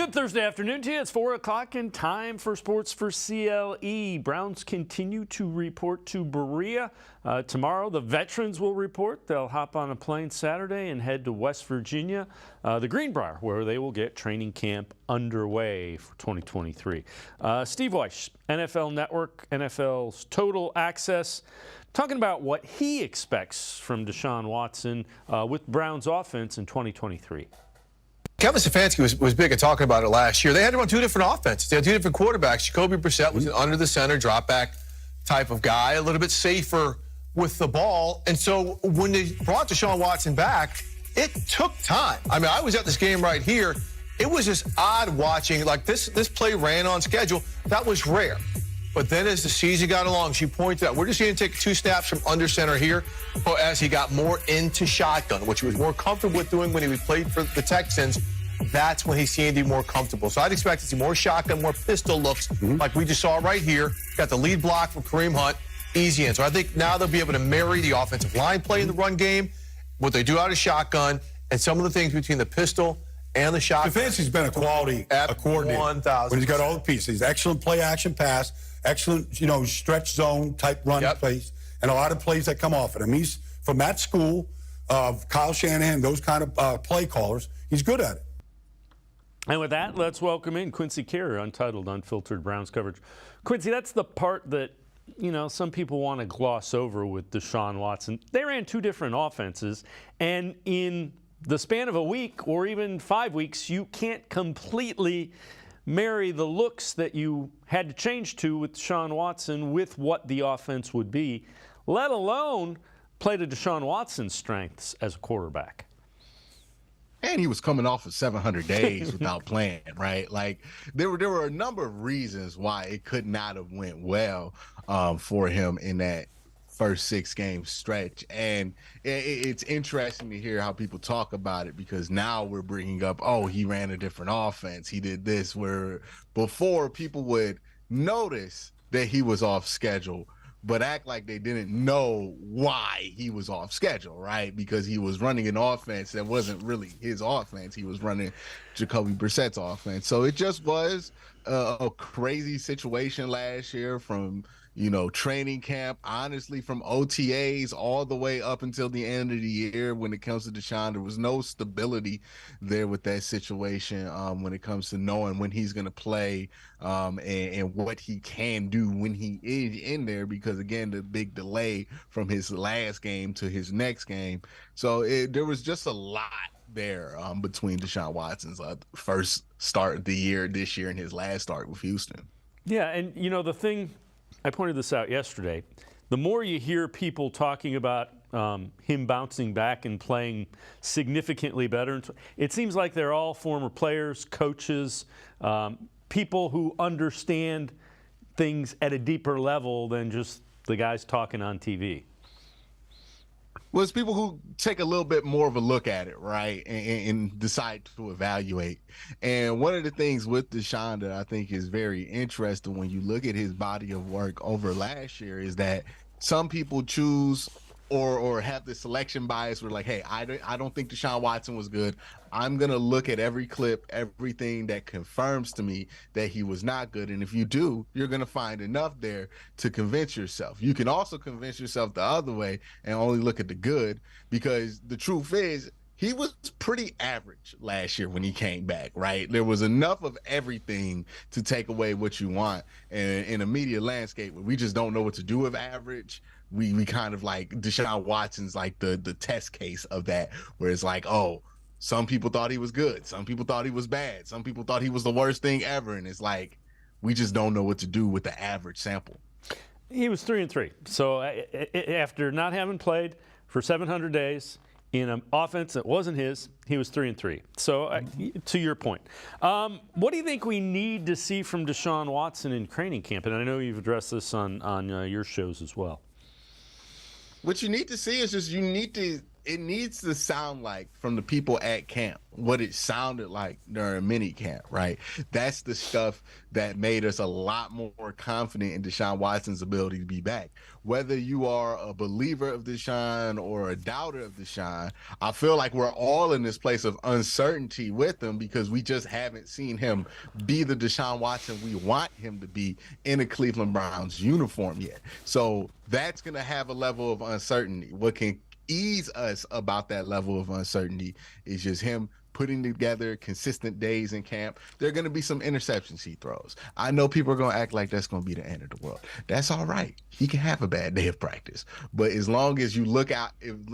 Good Thursday afternoon to you. It's 4 o'clock and time for Sports4CLE. Browns continue to report to Berea. Tomorrow, the veterans will report. They'll hop on a plane Saturday and head to West Virginia, the Greenbrier, where they will get training camp underway for 2023. Steve Weiss, NFL Network, NFL's Total Access, talking about what he expects from Deshaun Watson with Browns offense in 2023. Kevin Stefanski was big at talking about it last year. They had to run two different offenses. They had two different quarterbacks. Jacoby Brissett was an under-the-center, drop-back type of guy, a little bit safer with the ball. And so when they brought Deshaun Watson back, it took time. I mean, I was at this game right here. It was just odd watching. Like, this play ran on schedule. That was rare. But then as the season got along, she pointed out, we're just going to take two snaps from under center here. But as he got more into shotgun, which he was more comfortable with doing when he played for the Texans, that's when he seemed to be more comfortable. So I'd expect to see more shotgun, more pistol looks, like we just saw right here. Got the lead block from Kareem Hunt, easy in. So I think now they'll be able to marry the offensive line play in the run game, what they do out of shotgun, and some of the things between the pistol and the shotgun. Stefanski's been a quality coordinator. 1,000. When he's got all the pieces. Excellent play action pass, excellent, stretch zone type run plays, and a lot of plays that come off of him. He's from that school of Kyle Shanahan, those kind of play callers. He's good at it. And with that, let's welcome in Quincy Carrier, Untitled, Unfiltered Browns coverage. Quincy, that's the part that, some people want to gloss over with Deshaun Watson. They ran two different offenses, and in the span of a week or even 5 weeks, you can't completely marry the looks that you had to change to with Deshaun Watson with what the offense would be, let alone play to Deshaun Watson's strengths as a quarterback. And he was coming off of 700 days without playing, right? Like, there were a number of reasons why it could not have went well for him in that first 6-game stretch. And it's interesting to hear how people talk about it, because now we're bringing up, oh, he ran a different offense, he did this, where before people would notice that he was off schedule but act like they didn't know why he was off schedule, right? Because he was running an offense that wasn't really his offense. He was running Jacoby Brissett's offense. So it just was a crazy situation last year, from training camp, honestly, from OTAs all the way up until the end of the year. When it comes to Deshaun, there was no stability there with that situation when it comes to knowing when he's going to play and what he can do when he is in there, because, again, the big delay from his last game to his next game. So there was just a lot there between Deshaun Watson's first start of the year this year and his last start with Houston. Yeah, and, the thing, I pointed this out yesterday, the more you hear people talking about him bouncing back and playing significantly better, it seems like they're all former players, coaches, people who understand things at a deeper level than just the guys talking on TV. Well, it's people who take a little bit more of a look at it, right, and decide to evaluate. And one of the things with Deshaun that I think is very interesting when you look at his body of work over last year is that some people choose or have the selection bias where, like, hey, I don't think Deshaun Watson was good. I'm going to look at every clip, everything that confirms to me that he was not good. And if you do, you're going to find enough there to convince yourself. You can also convince yourself the other way and only look at the good, because the truth is, he was pretty average last year when he came back, right? There was enough of everything to take away what you want. And in a media landscape where we just don't know what to do with average, we kind of like Deshaun Watson's like the test case of that, where it's like, oh, some people thought he was good, some people thought he was bad, some people thought he was the worst thing ever, and it's like we just don't know what to do with the average sample. He was 3-3. So after not having played for 700 days in an offense that wasn't his, he was 3-3. So to your point, what do you think we need to see from Deshaun Watson in training camp? And I know you've addressed this on your shows as well. What you need to see is just it needs to sound like, from the people at camp, what it sounded like during mini camp, right? That's the stuff that made us a lot more confident in Deshaun Watson's ability to be back. Whether you are a believer of Deshaun or a doubter of Deshaun, I feel like we're all in this place of uncertainty with him because we just haven't seen him be the Deshaun Watson we want him to be in a Cleveland Browns uniform yet. So that's going to have a level of uncertainty. What can ease us about that level of uncertainty is just him putting together consistent days in camp. There are going to be some interceptions he throws. I know people are going to act like that's going to be the end of the world. That's all right. He can have a bad day of practice. But as long as you look out,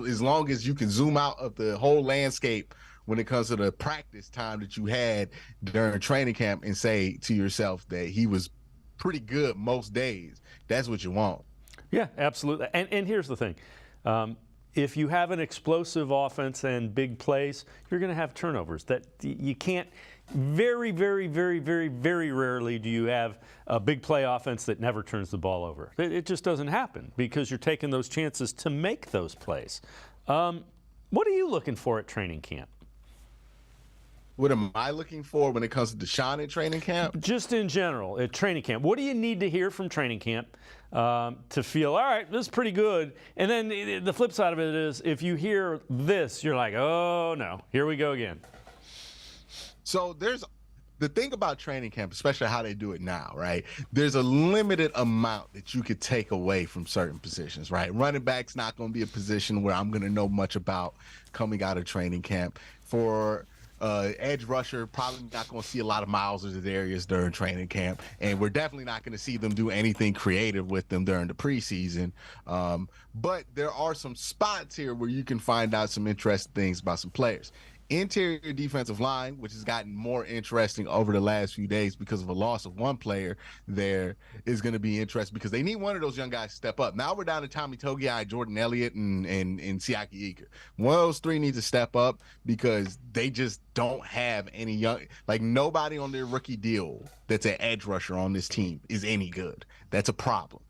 as long as you can zoom out of the whole landscape when it comes to the practice time that you had during training camp and say to yourself that he was pretty good most days, that's what you want. Yeah, absolutely. And here's the thing. If you have an explosive offense and big plays, you're going to have turnovers. That you can't. Very, very, very, very, very rarely do you have a big play offense that never turns the ball over. It just doesn't happen because you're taking those chances to make those plays. What are you looking for at training camp? What am I looking for when it comes to Deshaun in training camp? Just in general, at training camp. What do you need to hear from training camp to feel, all right, this is pretty good? And then the flip side of it is if you hear this, you're like, oh, no, here we go again. So there's the thing about training camp, especially how they do it now, right? There's a limited amount that you could take away from certain positions, right? Running back's not going to be a position where I'm going to know much about coming out of training camp. For edge rusher, probably not going to see a lot of Miles or Zadarius during training camp, and we're definitely not going to see them do anything creative with them during the preseason. But there are some spots here where you can find out some interesting things about some players. Interior defensive line, which has gotten more interesting over the last few days because of a loss of one player there, is going to be interesting because they need one of those young guys to step up. Now we're down to Tommy Togiai, Jordan Elliott, and Siaki Ika. One of those three needs to step up because they just don't have any young, like nobody on their rookie deal that's an edge rusher on this team is any good. That's a problem.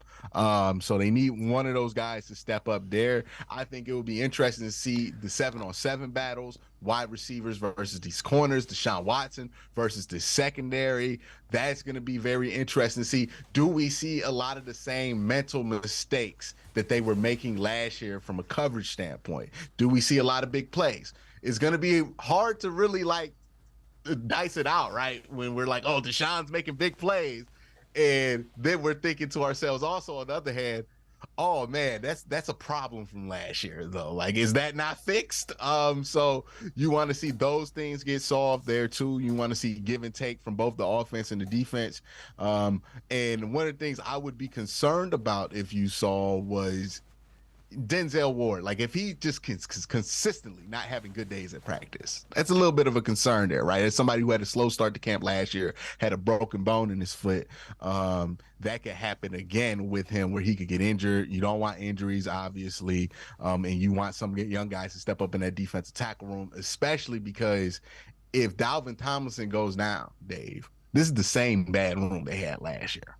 So they need one of those guys to step up there. I think it would be interesting to see the 7-on-7 battles, wide receivers versus these corners, Deshaun Watson versus the secondary. That's going to be very interesting to see. Do we see a lot of the same mental mistakes that they were making last year from a coverage standpoint? Do we see a lot of big plays? It's going to be hard to really like dice it out, right? When we're like, oh, Deshaun's making big plays. And then we're thinking to ourselves also, on the other hand, oh man, that's a problem from last year though. Like, is that not fixed? So you want to see those things get solved there too. You want to see give and take from both the offense and the defense. And one of the things I would be concerned about if you saw was Denzel Ward. Like, if he just consistently not having good days at practice, that's a little bit of a concern there, right? As somebody who had a slow start to camp last year, had a broken bone in his foot, that could happen again with him where he could get injured. You don't want injuries, obviously, and you want some young guys to step up in that defensive tackle room, especially because if Dalvin Tomlinson goes down, Dave, this is the same bad room they had last year.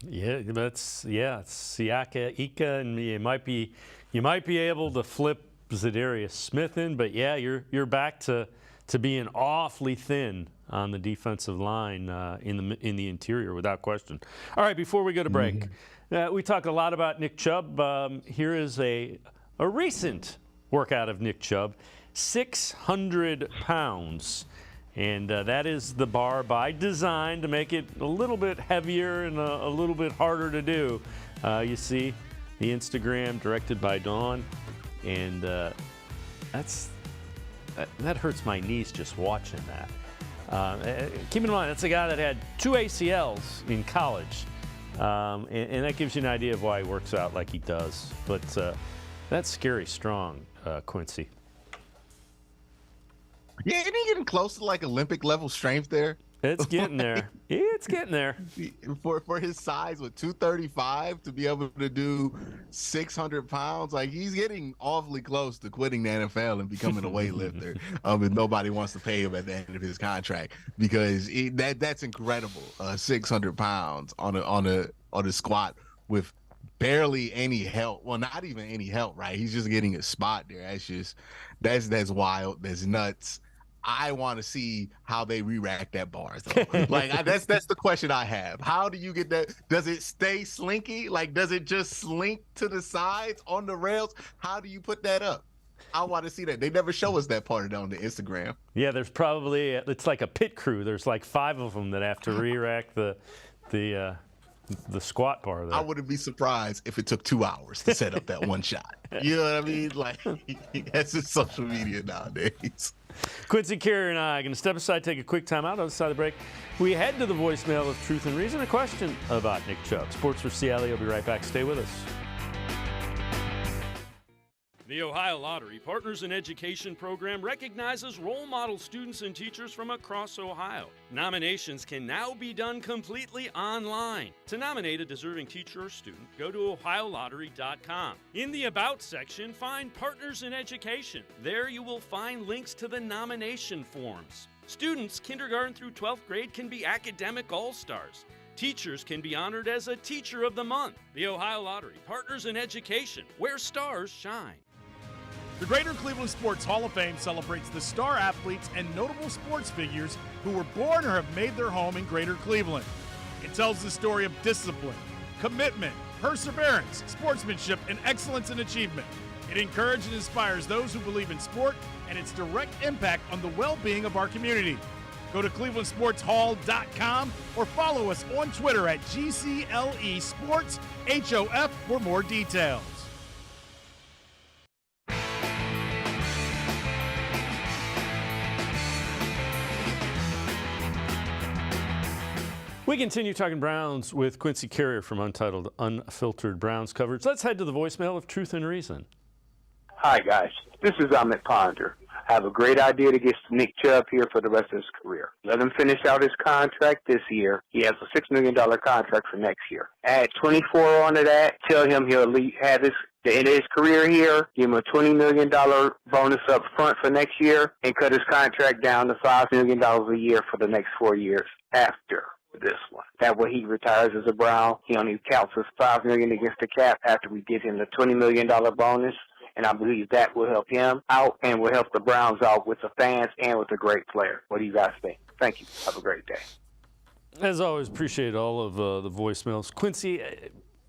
Yeah, it's Siaka Ika, and you might be able to flip Zadarius Smith in, but yeah, you're back to being awfully thin on the defensive line in the interior, without question. All right, before we go to break, we talked a lot about Nick Chubb. Here is a recent workout of Nick Chubb, 600 pounds. And that is the bar by design to make it a little bit heavier and a little bit harder to do. You see the Instagram directed by Dawn, and that hurts my knees just watching that. Keep in mind, that's a guy that had 2 ACLs in college, and that gives you an idea of why he works out like he does. But that's scary strong, Quincy. Yeah, isn't he getting close to like Olympic level strength there? It's getting there. It's getting there. For his size, with 235 to be able to do 600 pounds, like he's getting awfully close to quitting the NFL and becoming a weightlifter. If nobody wants to pay him at the end of his contract, because that's incredible. 600 pounds on a squat with barely any help. Well, not even any help, right? He's just getting a spot there. That's wild. That's nuts. I want to see how they re-rack that bars, though. That's the question I have. How do you get that? Does it stay slinky? Like, does it just slink to the sides on the rails? How do you put that up? I want to see that. They never show us that part on the Instagram. Yeah, there's probably it's like a pit crew. There's like 5 of them that have to re-rack the squat bar there. I wouldn't be surprised if it took 2 hours to set up that one shot. You know what I mean? Like, that's just social media nowadays. Quincy Carrier and I are going to step aside, take a quick time out. On the side of the break, we head to the voicemail of Truth and Reason, a question about Nick Chubb. Sports for CLE. I'll be right back. Stay with us. The Ohio Lottery Partners in Education program recognizes role model students and teachers from across Ohio. Nominations can now be done completely online. To nominate a deserving teacher or student, go to ohiolottery.com. In the About section, find Partners in Education. There you will find links to the nomination forms. Students kindergarten through 12th grade can be academic all-stars. Teachers can be honored as a Teacher of the Month. The Ohio Lottery Partners in Education, where stars shine. The Greater Cleveland Sports Hall of Fame celebrates the star athletes and notable sports figures who were born or have made their home in Greater Cleveland. It tells the story of discipline, commitment, perseverance, sportsmanship, and excellence in achievement. It encourages and inspires those who believe in sport and its direct impact on the well-being of our community. Go to clevelandsportshall.com or follow us on Twitter at GCLE Sports HOF for more details. We continue talking Browns with Quincy Carrier from Untitled Unfiltered Browns coverage. Let's head to the voicemail of Truth and Reason. Hi, guys. This is Amit Ponder. I have a great idea to get Nick Chubb here for the rest of his career. Let him finish out his contract this year. He has a $6 million contract for next year. Add 24 onto that. Tell him he'll have the end of his career here. Give him a $20 million bonus up front for next year and cut his contract down to $5 million a year for the next 4 years after this one. That way he retires as a Brown. He only counts as $5 million against the cap after we give him the $20 million bonus. And I believe that will help him out and will help the Browns out with the fans and with a great player. What do you guys think? Thank you. Have a great day. As always, appreciate all of the voicemails. Quincy,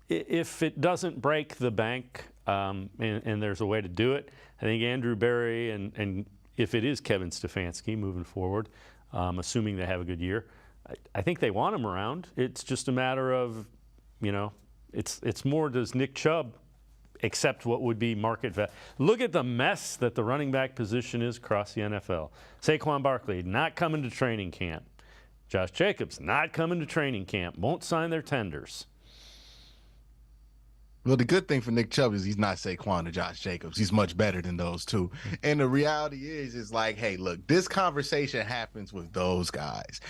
if it doesn't break the bank and there's a way to do it, I think Andrew Berry and if it is Kevin Stefanski moving forward, assuming they have a good year, I think they want him around. It's just a matter of, it's more, does Nick Chubb accept what would be market value? Look at the mess that the running back position is across the NFL. Saquon Barkley not coming to training camp. Josh Jacobs not coming to training camp. Won't sign their tenders. Well, the good thing for Nick Chubb is he's not Saquon or Josh Jacobs. He's much better than those two. And the reality is like, hey, look, this conversation happens with those guys.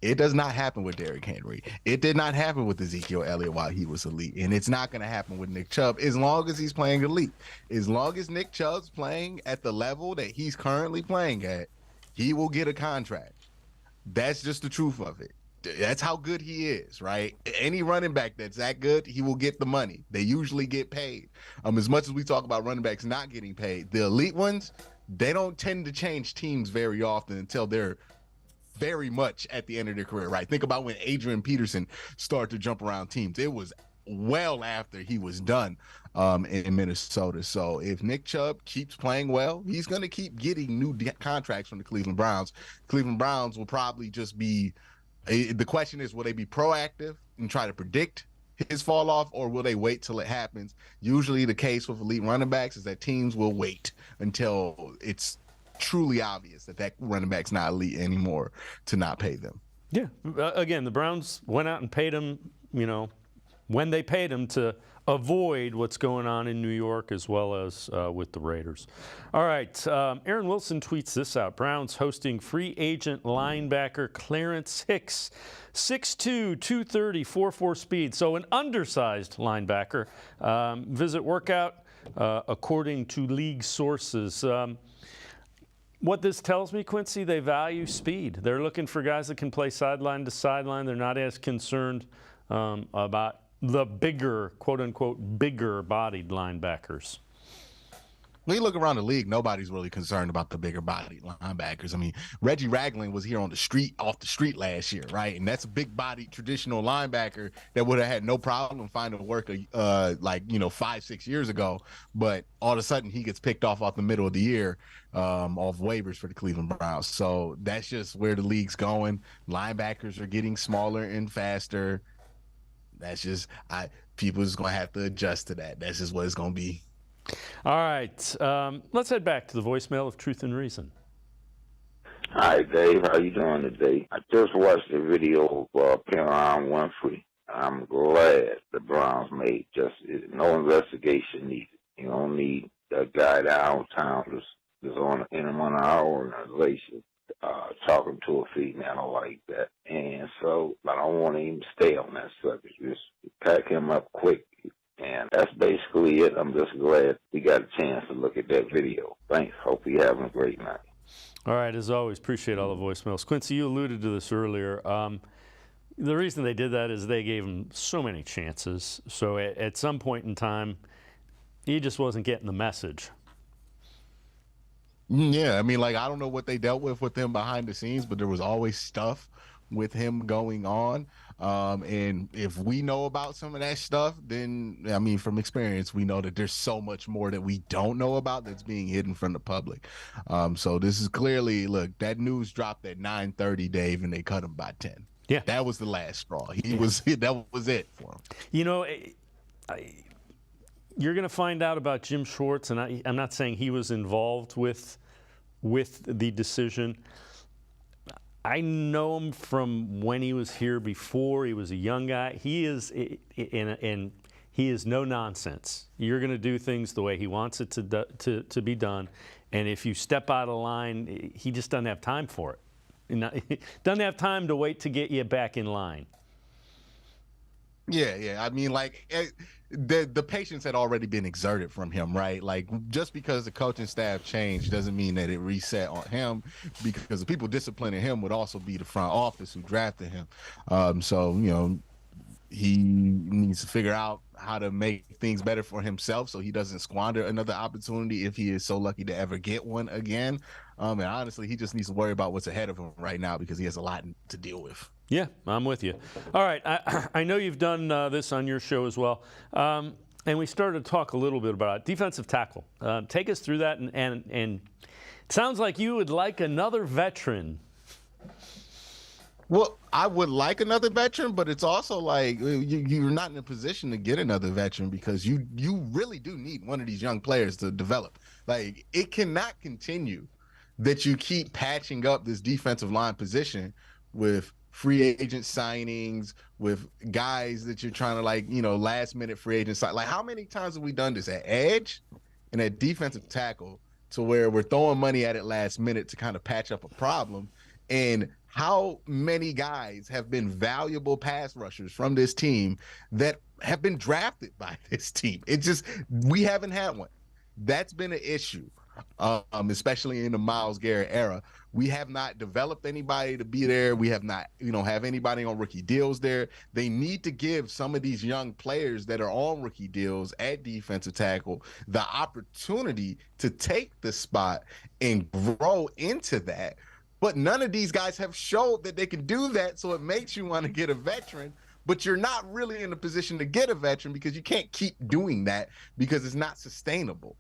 It does not happen with Derrick Henry. It did not happen with Ezekiel Elliott while he was elite. And it's not going to happen with Nick Chubb as long as he's playing elite. As long as Nick Chubb's playing at the level that he's currently playing at, he will get a contract. That's just the truth of it. That's how good he is, right? Any running back that's that good, he will get the money. They usually get paid. As much as we talk about running backs not getting paid, the elite ones, they don't tend to change teams very often until they're very much at the end of their career, right? Think about when Adrian Peterson started to jump around teams. It was well after he was done in Minnesota. So if Nick Chubb keeps playing well, he's going to keep getting new contracts from the Cleveland Browns. Cleveland Browns will probably just be the question is, will they be proactive and try to predict his fall off, or will they wait till it happens? Usually the case with elite running backs is that teams will wait until it's truly obvious that running back's not elite anymore to not pay them. Yeah. Again, the Browns went out and paid him, when they paid him to avoid what's going on in New York as well as with the Raiders. All right. Aaron Wilson tweets this out. Browns hosting free agent linebacker Clarence Hicks, 6'2", 230, 4.4 speed. So an undersized linebacker. Visit workout according to league sources. What this tells me, Quincy, they value speed. They're looking for guys that can play sideline to sideline. They're not as concerned about the bigger, quote-unquote, bigger-bodied linebackers? When you look around the league, nobody's really concerned about the bigger bodied linebackers. I mean, Reggie Ragland was here on the street, off the street last year, right? And that's a big bodied traditional linebacker that would have had no problem finding work, 5-6 years ago. But all of a sudden, he gets picked off the middle of the year off waivers for the Cleveland Browns. So that's just where the league's going. Linebackers are getting smaller and faster. That's just, people is going to have to adjust to that. That's just what it's going to be. All right, let's head back to the voicemail of Truth and Reason. Hi, Dave. How you doing today? I just watched the video of Winfrey. I'm glad the Browns made no investigation needed. You don't need a guy downtown that's in one of our organization talking to a female like that. And so I don't want to even stay on that subject. Just pack him up quick. And that's basically it. I'm just glad we got a chance to look at that video. Thanks. Hope you're having a great night. All right, as always, appreciate all the voicemails. Quincy, you alluded to this earlier. The reason they did that is they gave him so many chances. So at some point in time, he just wasn't getting the message. Yeah, I mean, I don't know what they dealt with him behind the scenes, but there was always stuff with him going on. And if we know about some of that stuff, then, I mean, from experience, we know that there's so much more that we don't know about that's being hidden from the public. So this is clearly, look, that news dropped at 9:30, Dave, and they cut him by 10. Yeah. That was the last straw. That was it for him. You know, you're going to find out about Jim Schwartz, and I'm not saying he was involved with the decision. I know him from when he was here before. He was a young guy. He is, and he is no nonsense. You're going to do things the way he wants it to be done, and if you step out of line, he just doesn't have time for it. He doesn't have time to wait to get you back in line. Yeah. I mean, the patience had already been exerted from him, right? Just because the coaching staff changed doesn't mean that it reset on him, because the people disciplining him would also be the front office who drafted him. So, he needs to figure out how to make things better for himself so he doesn't squander another opportunity if he is so lucky to ever get one again. And honestly, he just needs to worry about what's ahead of him right now because he has a lot to deal with. Yeah, I'm with you. All right, I know you've done this on your show as well, and we started to talk a little bit about it. Defensive tackle. Take us through that, and it sounds like you would like another veteran. Well, I would like another veteran, but it's also you're not in a position to get another veteran because you really do need one of these young players to develop. It cannot continue that you keep patching up this defensive line position with free agent signings, with guys that you're trying to last minute free agent sign. How many times have we done this at edge and at defensive tackle to where we're throwing money at it last minute to kind of patch up a problem? And how many guys have been valuable pass rushers from this team that have been drafted by this team? We haven't had one. That's been an issue, especially in the Myles Garrett era. We have not developed anybody to be there. We have not, have anybody on rookie deals there. They need to give some of these young players that are on rookie deals at defensive tackle the opportunity to take the spot and grow into that. But none of these guys have showed that they can do that, so it makes you want to get a veteran, but you're not really in a position to get a veteran because you can't keep doing that because it's not sustainable.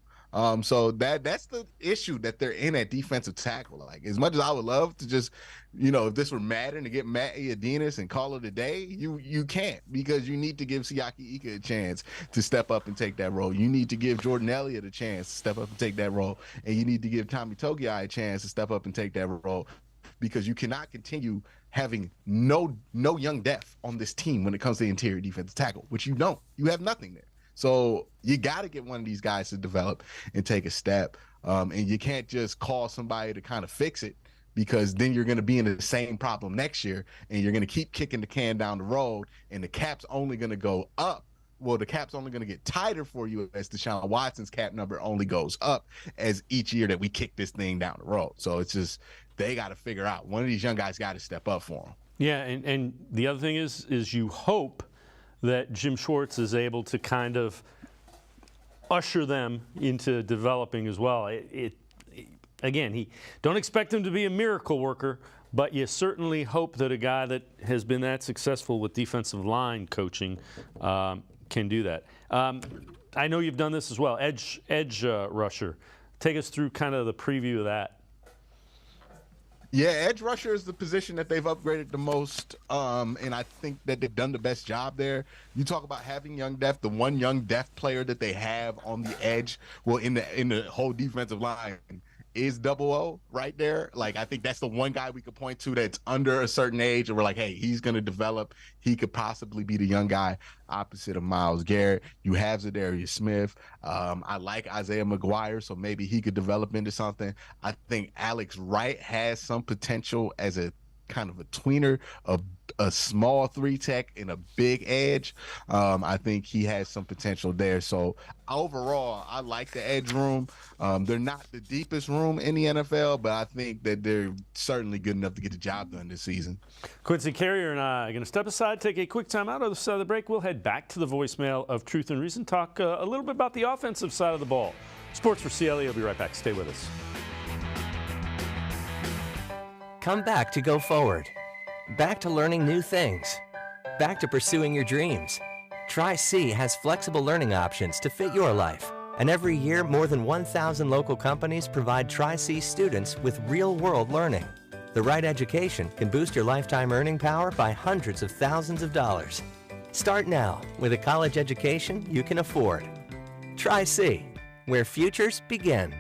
So that's the issue that they're in at defensive tackle. As much as I would love to just, if this were Madden to get Matt Iadinas and call it a day, you can't, because you need to give Siaki Ika a chance to step up and take that role. You need to give Jordan Elliott a chance to step up and take that role. And you need to give Tommy Togiai a chance to step up and take that role, because you cannot continue having no young depth on this team when it comes to the interior defensive tackle, which you don't. You have nothing there. So you got to get one of these guys to develop and take a step. And you can't just call somebody to kind of fix it, because then you're going to be in the same problem next year and you're going to keep kicking the can down the road, and the cap's only going to go up. Well, the cap's only going to get tighter for you as Deshaun Watson's cap number only goes up as each year that we kick this thing down the road. So it's just, they got to figure out, one of these young guys got to step up for them. Yeah, and the other thing is you hope that Jim Schwartz is able to kind of usher them into developing as well. Again, don't expect him to be a miracle worker, but you certainly hope that a guy that has been that successful with defensive line coaching can do that. I know you've done this as well, edge rusher. Take us through kind of the preview of that. Yeah, edge rusher is the position that they've upgraded the most, and I think that they've done the best job there. You talk about having young depth. The one young depth player that they have on the edge, well, in the whole defensive line, is Double O right there. Like, I think that's the one guy we could point to that's under a certain age, and we're like, hey, he's going to develop. He could possibly be the young guy opposite of Myles Garrett. You have Zadarius Smith. I like Isaiah McGuire, so maybe he could develop into something. I think Alex Wright has some potential as a kind of a tweener, a small 3-tech and a big edge. I think he has some potential there. So overall, I like the edge room. They're not the deepest room in the NFL, but I think that they're certainly good enough to get the job done this season. Quincy Carrier and I are going to step aside, take a quick time out. On the side of the break, we'll head back to the voicemail of Truth and Reason, talk a little bit about the offensive side of the ball. Sports4CLE will be right back. Stay with us. Come back to go forward. Back to learning new things. Back to pursuing your dreams. Tri-C has flexible learning options to fit your life. And every year, more than 1,000 local companies provide Tri-C students with real-world learning. The right education can boost your lifetime earning power by hundreds of thousands of dollars. Start now with a college education you can afford. Tri-C, where futures begin.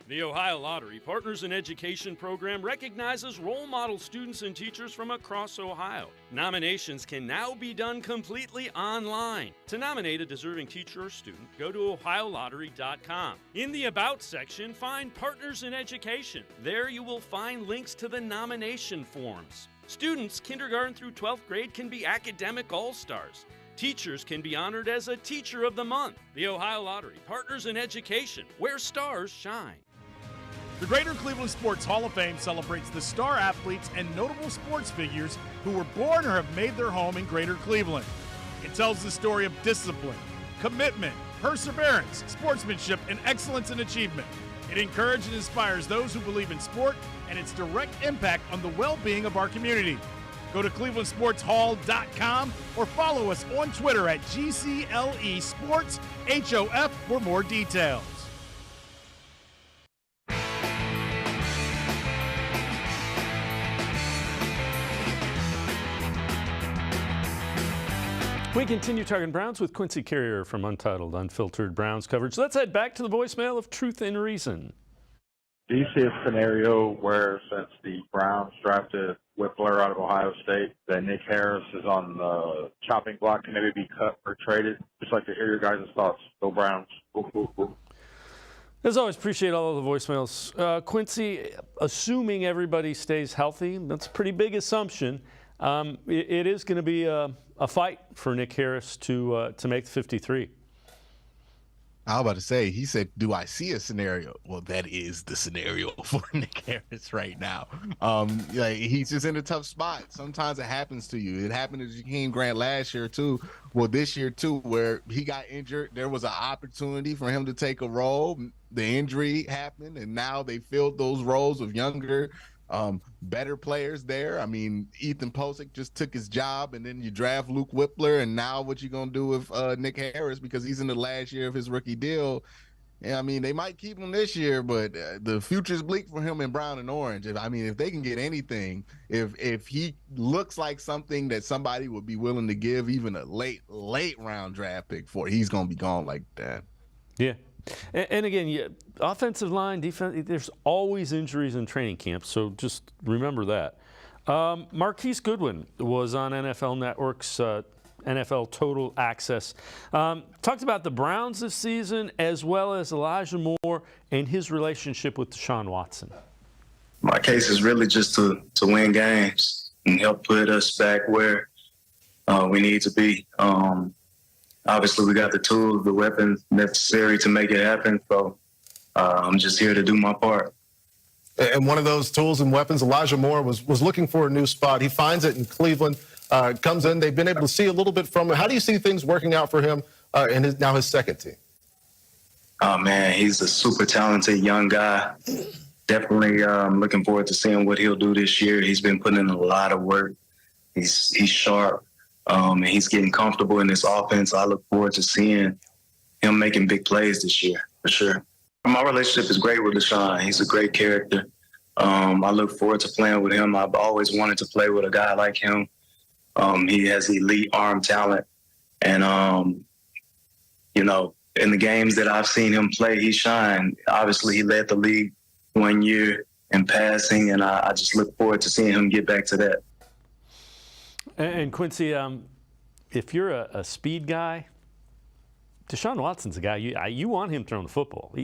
The Ohio Lottery Partners in Education program recognizes role model students and teachers from across Ohio. Nominations can now be done completely online. To nominate a deserving teacher or student, go to ohiolottery.com. In the About section, find Partners in Education. There you will find links to the nomination forms. Students kindergarten through 12th grade can be academic all-stars. Teachers can be honored as a Teacher of the Month. The Ohio Lottery Partners in Education, where stars shine. The Greater Cleveland Sports Hall of Fame celebrates the star athletes and notable sports figures who were born or have made their home in Greater Cleveland. It tells the story of discipline, commitment, perseverance, sportsmanship, and excellence in achievement. It encourages and inspires those who believe in sport and its direct impact on the well-being of our community. Go to clevelandsportshall.com or follow us on Twitter at GCLE Sports HOF for more details. We continue talking Browns with Quincy Carrier from Untitled Unfiltered Browns coverage. Let's head back to the voicemail of Truth and Reason. Do you see a scenario where, since the Browns drafted Whippler out of Ohio State, that Nick Harris is on the chopping block to maybe be cut or traded? Just like to hear your guys' thoughts. Go Browns. As always, appreciate all of the voicemails. Quincy, assuming everybody stays healthy, that's a pretty big assumption. It is going to be a fight for Nick Harris to make the 53. I was about to say, he said, do I see a scenario? Well, that is the scenario for Nick Harris right now. He's just in a tough spot. Sometimes it happens to you. It happened to Jakeem Grant last year, too. Well, this year, too, where he got injured. There was an opportunity for him to take a role. The injury happened, and now they filled those roles with younger, better players there. I mean, Ethan Posick just took his job, and then you draft Luke Whippler, and now what you gonna do with Nick Harris, because he's in the last year of his rookie deal. And I mean, they might keep him this year, but the future's bleak for him in brown and orange. If they can get anything, if he looks like something that somebody would be willing to give even a late round draft pick for, he's gonna be gone like that. Yeah. And again, offensive line, defense, there's always injuries in training camp, so just remember that. Marquise Goodwin was on NFL Network's NFL Total Access. Talked about the Browns this season, as well as Elijah Moore and his relationship with Deshaun Watson. My case is really just to win games and help put us back where we need to be. Obviously, we got the tools, the weapons necessary to make it happen. So I'm just here to do my part. And one of those tools and weapons, Elijah Moore was looking for a new spot. He finds it in Cleveland, comes in. They've been able to see a little bit from him. How do you see things working out for him in his second team? Oh, man, he's a super talented young guy. Definitely looking forward to seeing what he'll do this year. He's been putting in a lot of work. He's sharp, and he's getting comfortable in this offense. I look forward to seeing him making big plays this year, for sure. My relationship is great with Deshaun. He's a great character. I look forward to playing with him. I've always wanted to play with a guy like him. He has elite arm talent. And, in the games that I've seen him play, he shined. Obviously, he led the league 1 year in passing, and I just look forward to seeing him get back to that. And Quincy, if you're a speed guy, Deshaun Watson's a guy you want him throwing the football.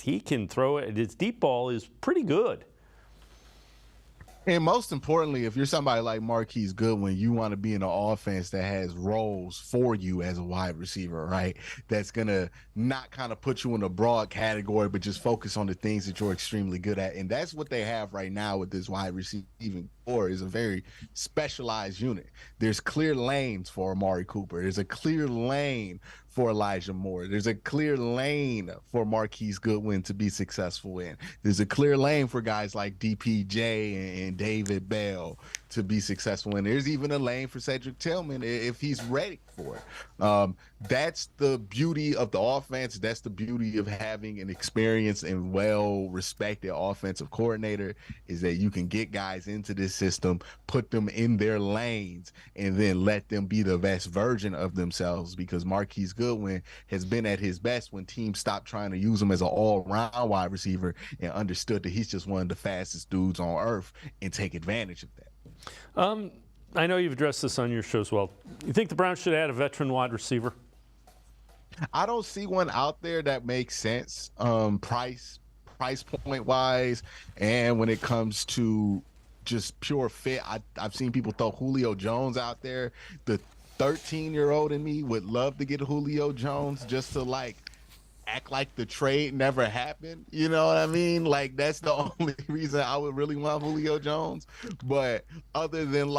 He can throw it. His deep ball is pretty good. And most importantly, if you're somebody like Marquise Goodwin, you want to be in an offense that has roles for you as a wide receiver, right? That's going to not kind of put you in a broad category, but just focus on the things that you're extremely good at. And that's what they have right now with this wide receiving core, is a very specialized unit. There's clear lanes for Amari Cooper. There's a clear lane for Elijah Moore. There's a clear lane for Marquise Goodwin to be successful in. There's a clear lane for guys like DPJ and David Bell to be successful in. There's even a lane for Cedric Tillman if he's ready for it. That's the beauty of the offense. That's the beauty of having an experienced and well-respected offensive coordinator, is that you can get guys into this system, put them in their lanes, and then let them be the best version of themselves, because Marquise Goodwin has been at his best when teams stopped trying to use him as an all-round wide receiver and understood that he's just one of the fastest dudes on earth and take advantage of that. I know you've addressed this on your show as well. You think the Browns should add a veteran wide receiver? I don't see one out there that makes sense, price point wise, and when it comes to just pure fit. I've seen people throw Julio Jones out there. The 13-year-old in me would love to get Julio Jones just to act like the trade never happened. You know what I mean? That's the only reason I would really want Julio Jones. But other than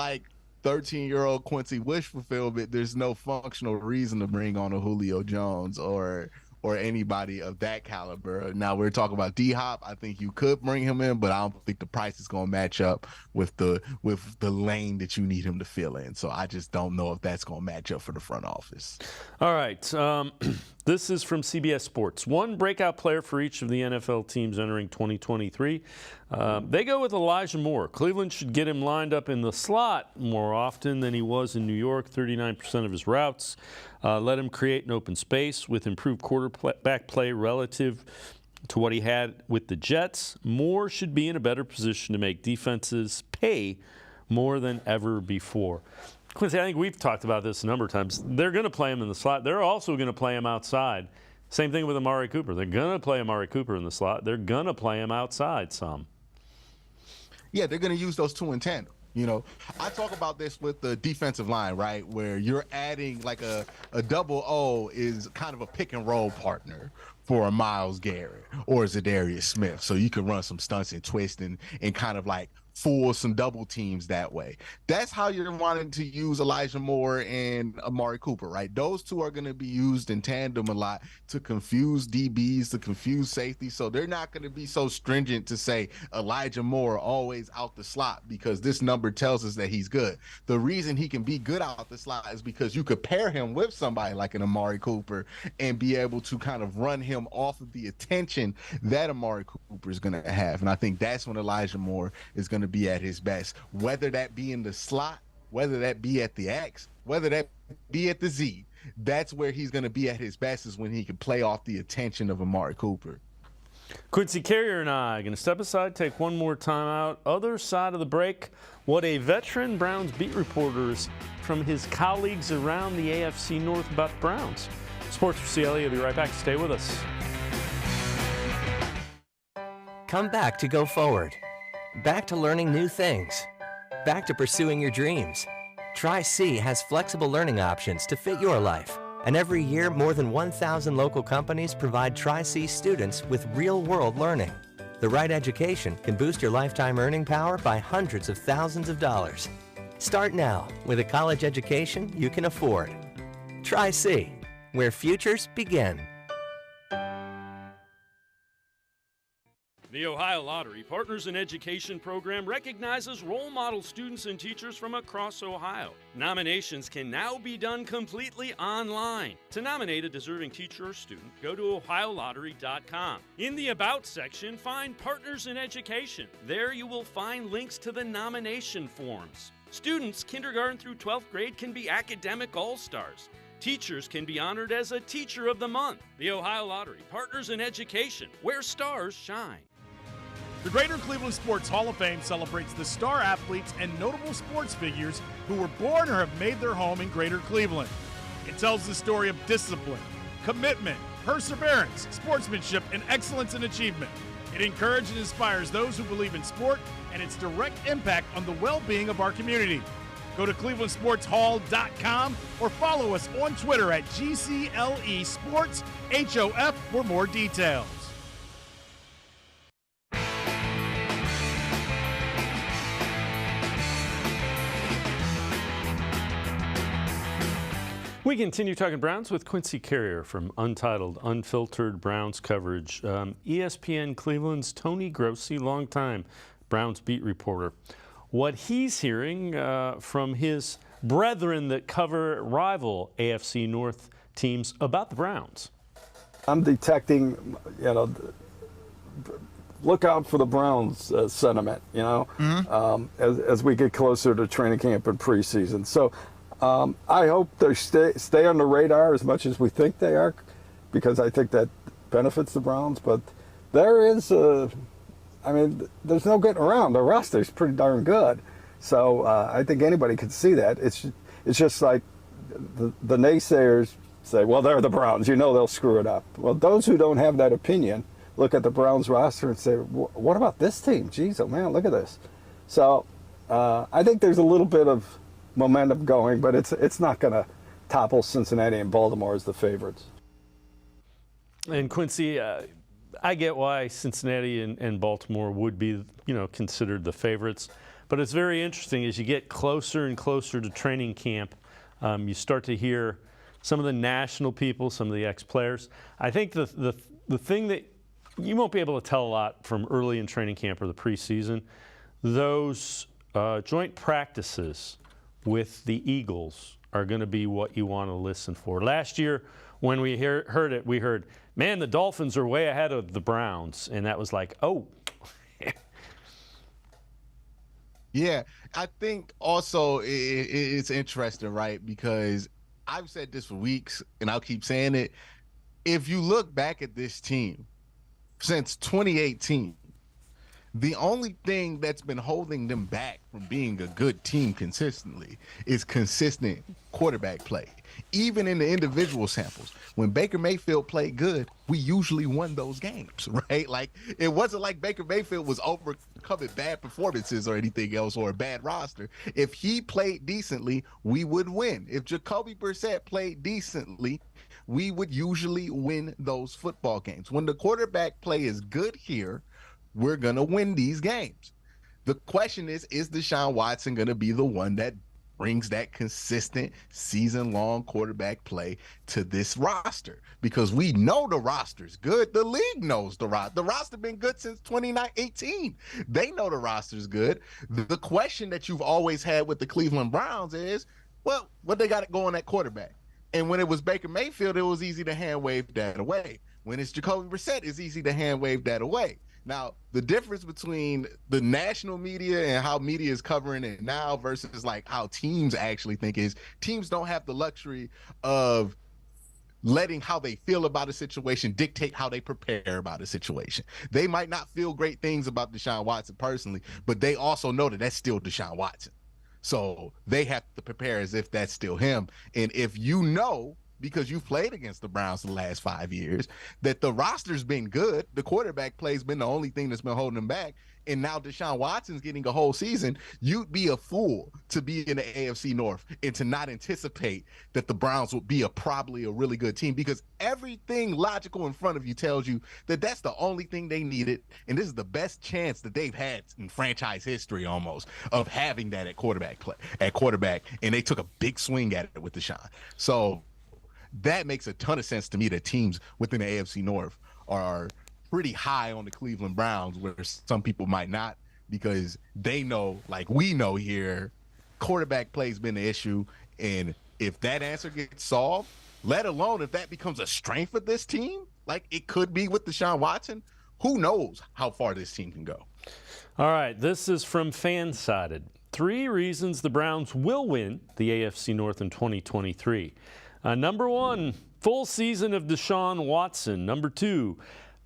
13-year-old Quincy wish fulfillment, there's no functional reason to bring on a Julio Jones or anybody of that caliber. Now, we're talking about D-Hop. I think you could bring him in, but I don't think the price is going to match up with the lane that you need him to fill in. So I just don't know if that's going to match up for the front office. All right. This is from CBS Sports. One breakout player for each of the NFL teams entering 2023. They go with Elijah Moore. Cleveland should get him lined up in the slot more often than he was in New York, 39% of his routes. Let him create an open space with improved quarterback play relative to what he had with the Jets. Moore should be in a better position to make defenses pay more than ever before. Quincy, I think we've talked about this a number of times. They're going to play him in the slot. They're also going to play him outside. Same thing with Amari Cooper. They're going to play Amari Cooper in the slot. They're going to play him outside some. Yeah, they're going to use those two in tandem. I talk about this with the defensive line, right, where you're adding a double O is kind of a pick and roll partner for a Myles Garrett or a Zadarius Smith. So you can run some stunts and twists and kind of fool some double teams that way. That's how you're wanting to use Elijah Moore and Amari Cooper, right? Those two are going to be used in tandem a lot to confuse DBs, to confuse safety. So they're not going to be so stringent to say Elijah Moore always out the slot because this number tells us that he's good. The reason he can be good out the slot is because you could pair him with somebody like an Amari Cooper and be able to kind of run him off of the attention that Amari Cooper is going to have. And I think that's when Elijah Moore is going to be at his best, whether that be in the slot, whether that be at the X, whether that be at the Z. That's where he's going to be at his best, is when he can play off the attention of Amari Cooper. Quincy Carrier and I are going to step aside, take one more time out. Other side of the break, what a veteran Browns beat reporter is from his colleagues around the AFC North about the Browns. Sports4CLE will be right back. Stay with us. Come back to Go Forward. Back to learning new things. Back to pursuing your dreams. Tri-C has flexible learning options to fit your life. And every year, more than 1,000 local companies provide Tri-C students with real-world learning. The right education can boost your lifetime earning power by hundreds of thousands of dollars. Start now with a college education you can afford. Try C, where futures begin. The Ohio Lottery Partners in Education program recognizes role model students and teachers from across Ohio. Nominations can now be done completely online. To nominate a deserving teacher or student, go to ohiolottery.com. In the About section, find Partners in Education. There you will find links to the nomination forms. Students kindergarten through 12th grade can be academic all-stars. Teachers can be honored as a Teacher of the Month. The Ohio Lottery Partners in Education, where stars shine. The Greater Cleveland Sports Hall of Fame celebrates the star athletes and notable sports figures who were born or have made their home in Greater Cleveland. It tells the story of discipline, commitment, perseverance, sportsmanship, and excellence in achievement. It encourages and inspires those who believe in sport and its direct impact on the well-being of our community. Go to clevelandsportshall.com or follow us on Twitter at GCLE Sports HOF for more details. We continue talking Browns with Quincy Carrier from Untitled, Unfiltered Browns Coverage. ESPN Cleveland's Tony Grossi, longtime Browns beat reporter. What he's hearing from his brethren that cover rival AFC North teams about the Browns. I'm detecting, look out for the Browns sentiment, as we get closer to training camp and preseason. So I hope they stay on the radar as much as we think they are, because I think that benefits the Browns. But there is there's no getting around. The roster is pretty darn good. So I think anybody can see that. It's just like the naysayers say, well, they're the Browns. They'll screw it up. Well, those who don't have that opinion look at the Browns roster and say, what about this team? Jeez, oh, man, look at this. So I think there's a little bit of momentum going, but it's not going to topple Cincinnati and Baltimore as the favorites. And Quincy, I get why Cincinnati and Baltimore would be, considered the favorites, but it's very interesting as you get closer and closer to training camp, you start to hear some of the national people, some of the ex-players. I think the thing that you won't be able to tell a lot from early in training camp or the preseason, those joint practices with the Eagles are going to be what you want to listen for. Last year, when we heard it, we heard, man, the Dolphins are way ahead of the Browns. And that was like, oh. Yeah, I think also it's interesting, right? Because I've said this for weeks, and I'll keep saying it. If you look back at this team since 2018, the only thing that's been holding them back from being a good team consistently is consistent quarterback play. Even in the individual samples, when Baker Mayfield played good, we usually won those games, right? Like, it wasn't like Baker Mayfield was overcoming bad performances or anything else or a bad roster. If he played decently, we would win. If Jacoby Brissett played decently, we would usually win those football games. When the quarterback play is good here, we're going to win these games. The question is Deshaun Watson going to be the one that brings that consistent season-long quarterback play to this roster? Because we know the roster's good. The league knows the roster. The roster been good since 2018. They know the roster's good. The question that you've always had with the Cleveland Browns is, well, what they got going at quarterback? And when it was Baker Mayfield, it was easy to hand-wave that away. When it's Jacoby Brissett, it's easy to hand-wave that away. Now, the difference between the national media and how media is covering it now versus like how teams actually think is teams don't have the luxury of letting how they feel about a situation dictate how they prepare about a situation. They might not feel great things about Deshaun Watson personally, but they also know that that's still Deshaun Watson. So they have to prepare as if that's still him. And if you know because you've played against the Browns the last 5 years, that the roster's been good. The quarterback play's been the only thing that's been holding them back. And now Deshaun Watson's getting a whole season. You'd be a fool to be in the AFC North and to not anticipate that the Browns would be probably a really good team, because everything logical in front of you tells you that that's the only thing they needed. And this is the best chance that they've had in franchise history almost of having that at quarterback. And they took a big swing at it with Deshaun. So that makes a ton of sense to me that teams within the AFC North are pretty high on the Cleveland Browns, where some people might not, because they know, like we know here, quarterback play's been the issue. And if that answer gets solved, let alone if that becomes a strength of this team, like it could be with Deshaun Watson, who knows how far this team can go. All right, this is from Fansided. 3 reasons the Browns will win the AFC North in 2023. Number 1, full season of Deshaun Watson. Number 2,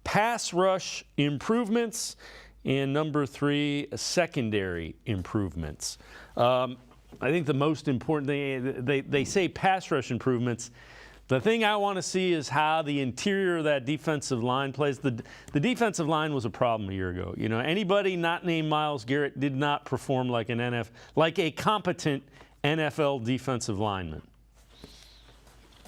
pass rush improvements. And number 3, secondary improvements. I think the most important thing, they say pass rush improvements. The thing I want to see is how the interior of that defensive line plays. The defensive line was a problem a year ago. You know, anybody not named Myles Garrett did not perform like a competent NFL defensive lineman.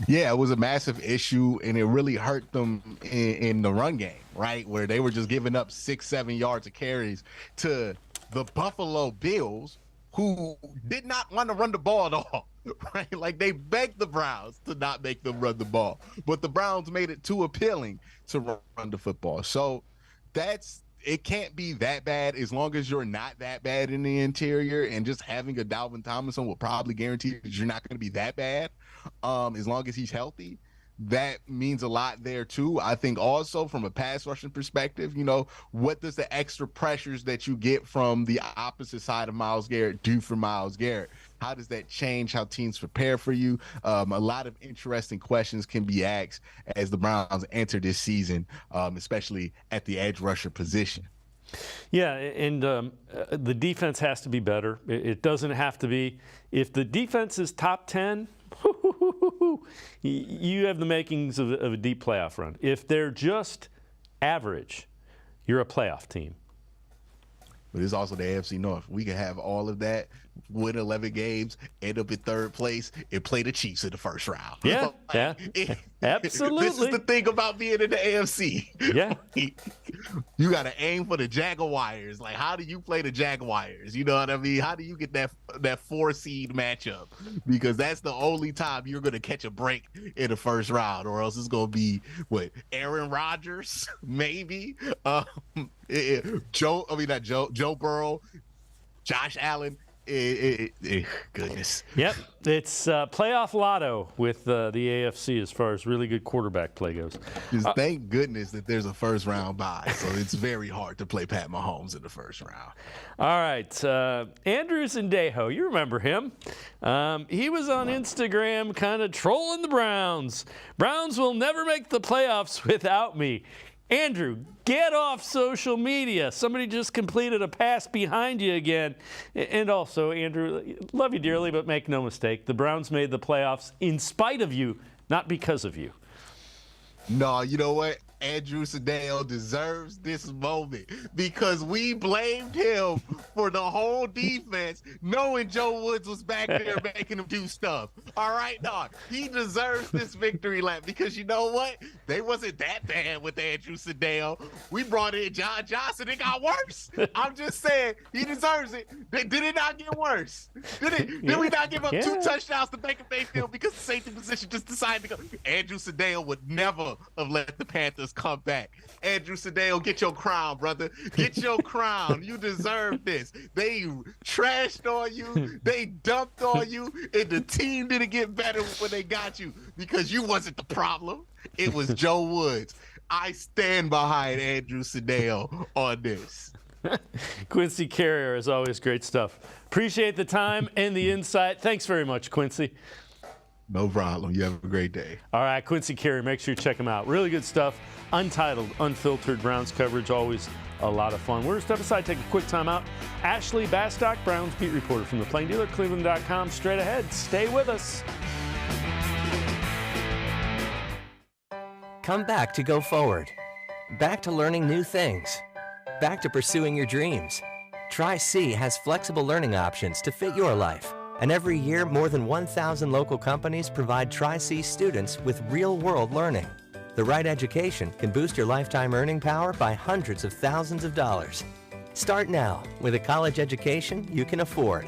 Yeah, it was a massive issue, and it really hurt them in the run game, right? Where they were just giving up 6-7 yards of carries to the Buffalo Bills, who did not want to run the ball at all, right? Like, they begged the Browns to not make them run the ball, but the Browns made it too appealing to run the football. So it can't be that bad as long as you're not that bad in the interior, and just having a Dalvin Tomlinson will probably guarantee that you're not going to be that bad as long as he's healthy. That means a lot there too. I think also from a pass rushing perspective, you know, what does the extra pressures that you get from the opposite side of Myles Garrett do for Myles Garrett? How does that change how teams prepare for you? A lot of interesting questions can be asked as the Browns enter this season, especially at the edge rusher position. Yeah, and the defense has to be better. It doesn't have to be. If the defense is top 10, you have the makings of a deep playoff run. If they're just average, you're a playoff team. But it's also the AFC North. We can have all of that, win 11 games, end up in 3rd place, and play the Chiefs in the first round. Yeah, absolutely. This is the thing about being in the AFC. Yeah. You got to aim for the Jaguars. Like, how do you play the Jaguars? You know what I mean? How do you get that 4 seed matchup? Because that's the only time you're going to catch a break in the first round, or else it's going to be, Aaron Rodgers, maybe? Joe Burrow, Josh Allen. Goodness. Yep, it's playoff lotto with the AFC as far as really good quarterback play goes. Thank goodness that there's a first round bye, so it's very hard to play Pat Mahomes in the first round. All right, Andrew Zendejo, you remember him. He was on Instagram kind of trolling the Browns. Browns will never make the playoffs without me. Andrew, get off social media. Somebody just completed a pass behind you again. And also, Andrew, love you dearly, but make no mistake, the Browns made the playoffs in spite of you, not because of you. No, you know what? Andrew Zendejo deserves this moment because we blamed him for the whole defense, knowing Joe Woods was back there making him do stuff. All right, dog. He deserves this victory lap because you know what? They wasn't that bad with Andrew Zendejo. We brought in John Johnson. It got worse. I'm just saying he deserves it. Did it not get worse? Did we not give up 2 touchdowns to Baker Mayfield because the safety position just decided to go? Andrew Zendejo would never have let the Panthers come back. Andrew Zendejo, get your crown, brother. Get your crown. You deserve this. They trashed on you. They dumped on you. And the team didn't get better when they got you because you wasn't the problem. It was Joe Woods. I stand behind Andrew Zendejo on this. Quincy Carrier, as always, great stuff. Appreciate the time and the insight. Thanks very much, Quincy. No problem. You have a great day. All right, Quincy Carey, make sure you check him out. Really good stuff. Untitled, unfiltered Browns coverage, always a lot of fun. We're going to step aside, take a quick time out. Ashley Bastock, Browns beat reporter from the Plain Dealer, cleveland.com. Straight ahead. Stay with us. Come back to go forward. Back to learning new things. Back to pursuing your dreams. Tri-C has flexible learning options to fit your life. And every year, more than 1,000 local companies provide Tri-C students with real-world learning. The right education can boost your lifetime earning power by hundreds of thousands of dollars. Start now with a college education you can afford.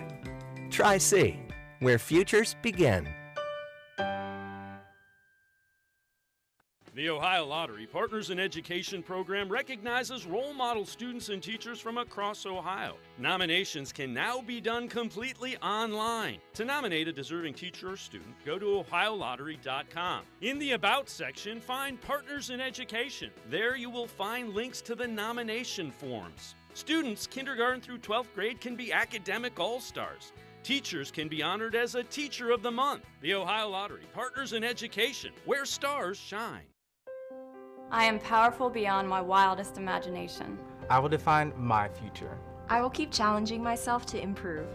Tri-C, where futures begin. The Ohio Lottery Partners in Education program recognizes role model students and teachers from across Ohio. Nominations can now be done completely online. To nominate a deserving teacher or student, go to ohiolottery.com. In the About section, find Partners in Education. There you will find links to the nomination forms. Students kindergarten through 12th grade can be academic all-stars. Teachers can be honored as a Teacher of the Month. The Ohio Lottery Partners in Education, where stars shine. I am powerful beyond my wildest imagination. I will define my future. I will keep challenging myself to improve.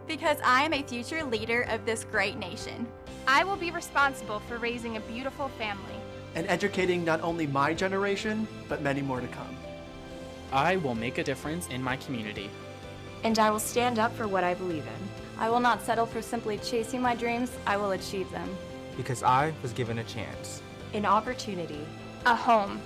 Because I am a future leader of this great nation. I will be responsible for raising a beautiful family. And educating not only my generation, but many more to come. I will make a difference in my community. And I will stand up for what I believe in. I will not settle for simply chasing my dreams, I will achieve them. Because I was given a chance. An opportunity. A home.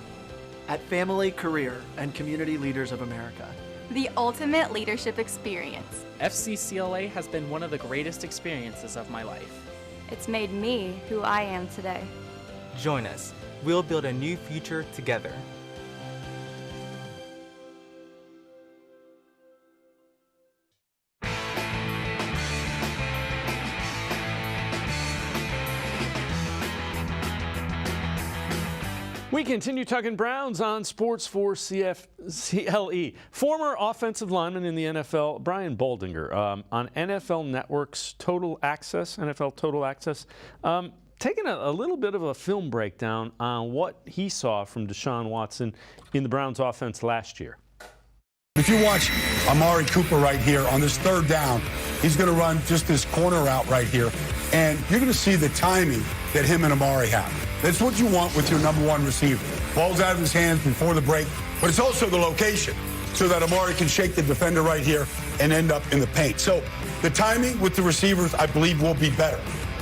At Family, Career, and Community Leaders of America. The ultimate leadership experience. FCCLA has been one of the greatest experiences of my life. It's made me who I am today. Join us. We'll build a new future together. We continue talking Browns on Sports4CLE. Former offensive lineman in the NFL, Brian Boldinger, on NFL Network's Total Access, taking a little bit of a film breakdown on what he saw from Deshaun Watson in the Browns offense last year. If you watch Amari Cooper right here on this third down, he's going to run just this corner route right here, and you're going to see the timing that him and Amari have. That's what you want with your number one receiver. Ball's out of his hands before the break, but it's also the location so that Amari can shake the defender right here and end up in the paint. So the timing with the receivers, I believe, will be better.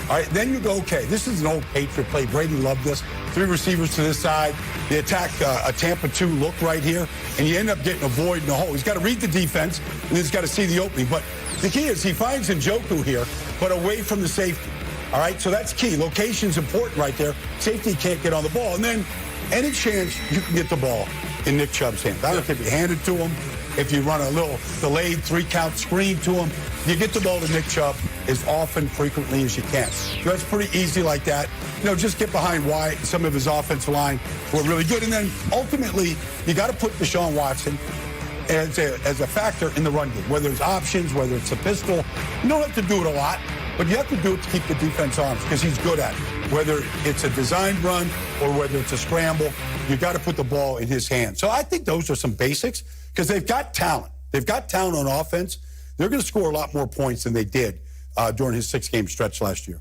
All right, then you go, okay, this is an old Patriot play. Brady loved this. 3 receivers to this side. They attack a Tampa 2 look right here, and you end up getting a void in the hole. He's got to read the defense, and he's got to see the opening. But the key is he finds Njoku here, but away from the safety. All right, so that's key. Location's important right there. Safety can't get on the ball. And then any chance you can get the ball in Nick Chubb's hands. I don't care if you hand it to him, if you run a little delayed 3-count screen to him, you get the ball to Nick Chubb as often, frequently as you can. So that's pretty easy like that. You know, just get behind Wyatt and some of his offensive line were really good. And then ultimately, you got to put Deshaun Watson as a factor in the run game, whether it's options, whether it's a pistol. You don't have to do it a lot, but you have to do it to keep the defense honest because he's good at it. Whether it's a designed run or whether it's a scramble, you got to put the ball in his hands. So I think those are some basics because they've got talent. They've got talent on offense. They're going to score a lot more points than they did during his 6-game stretch last year.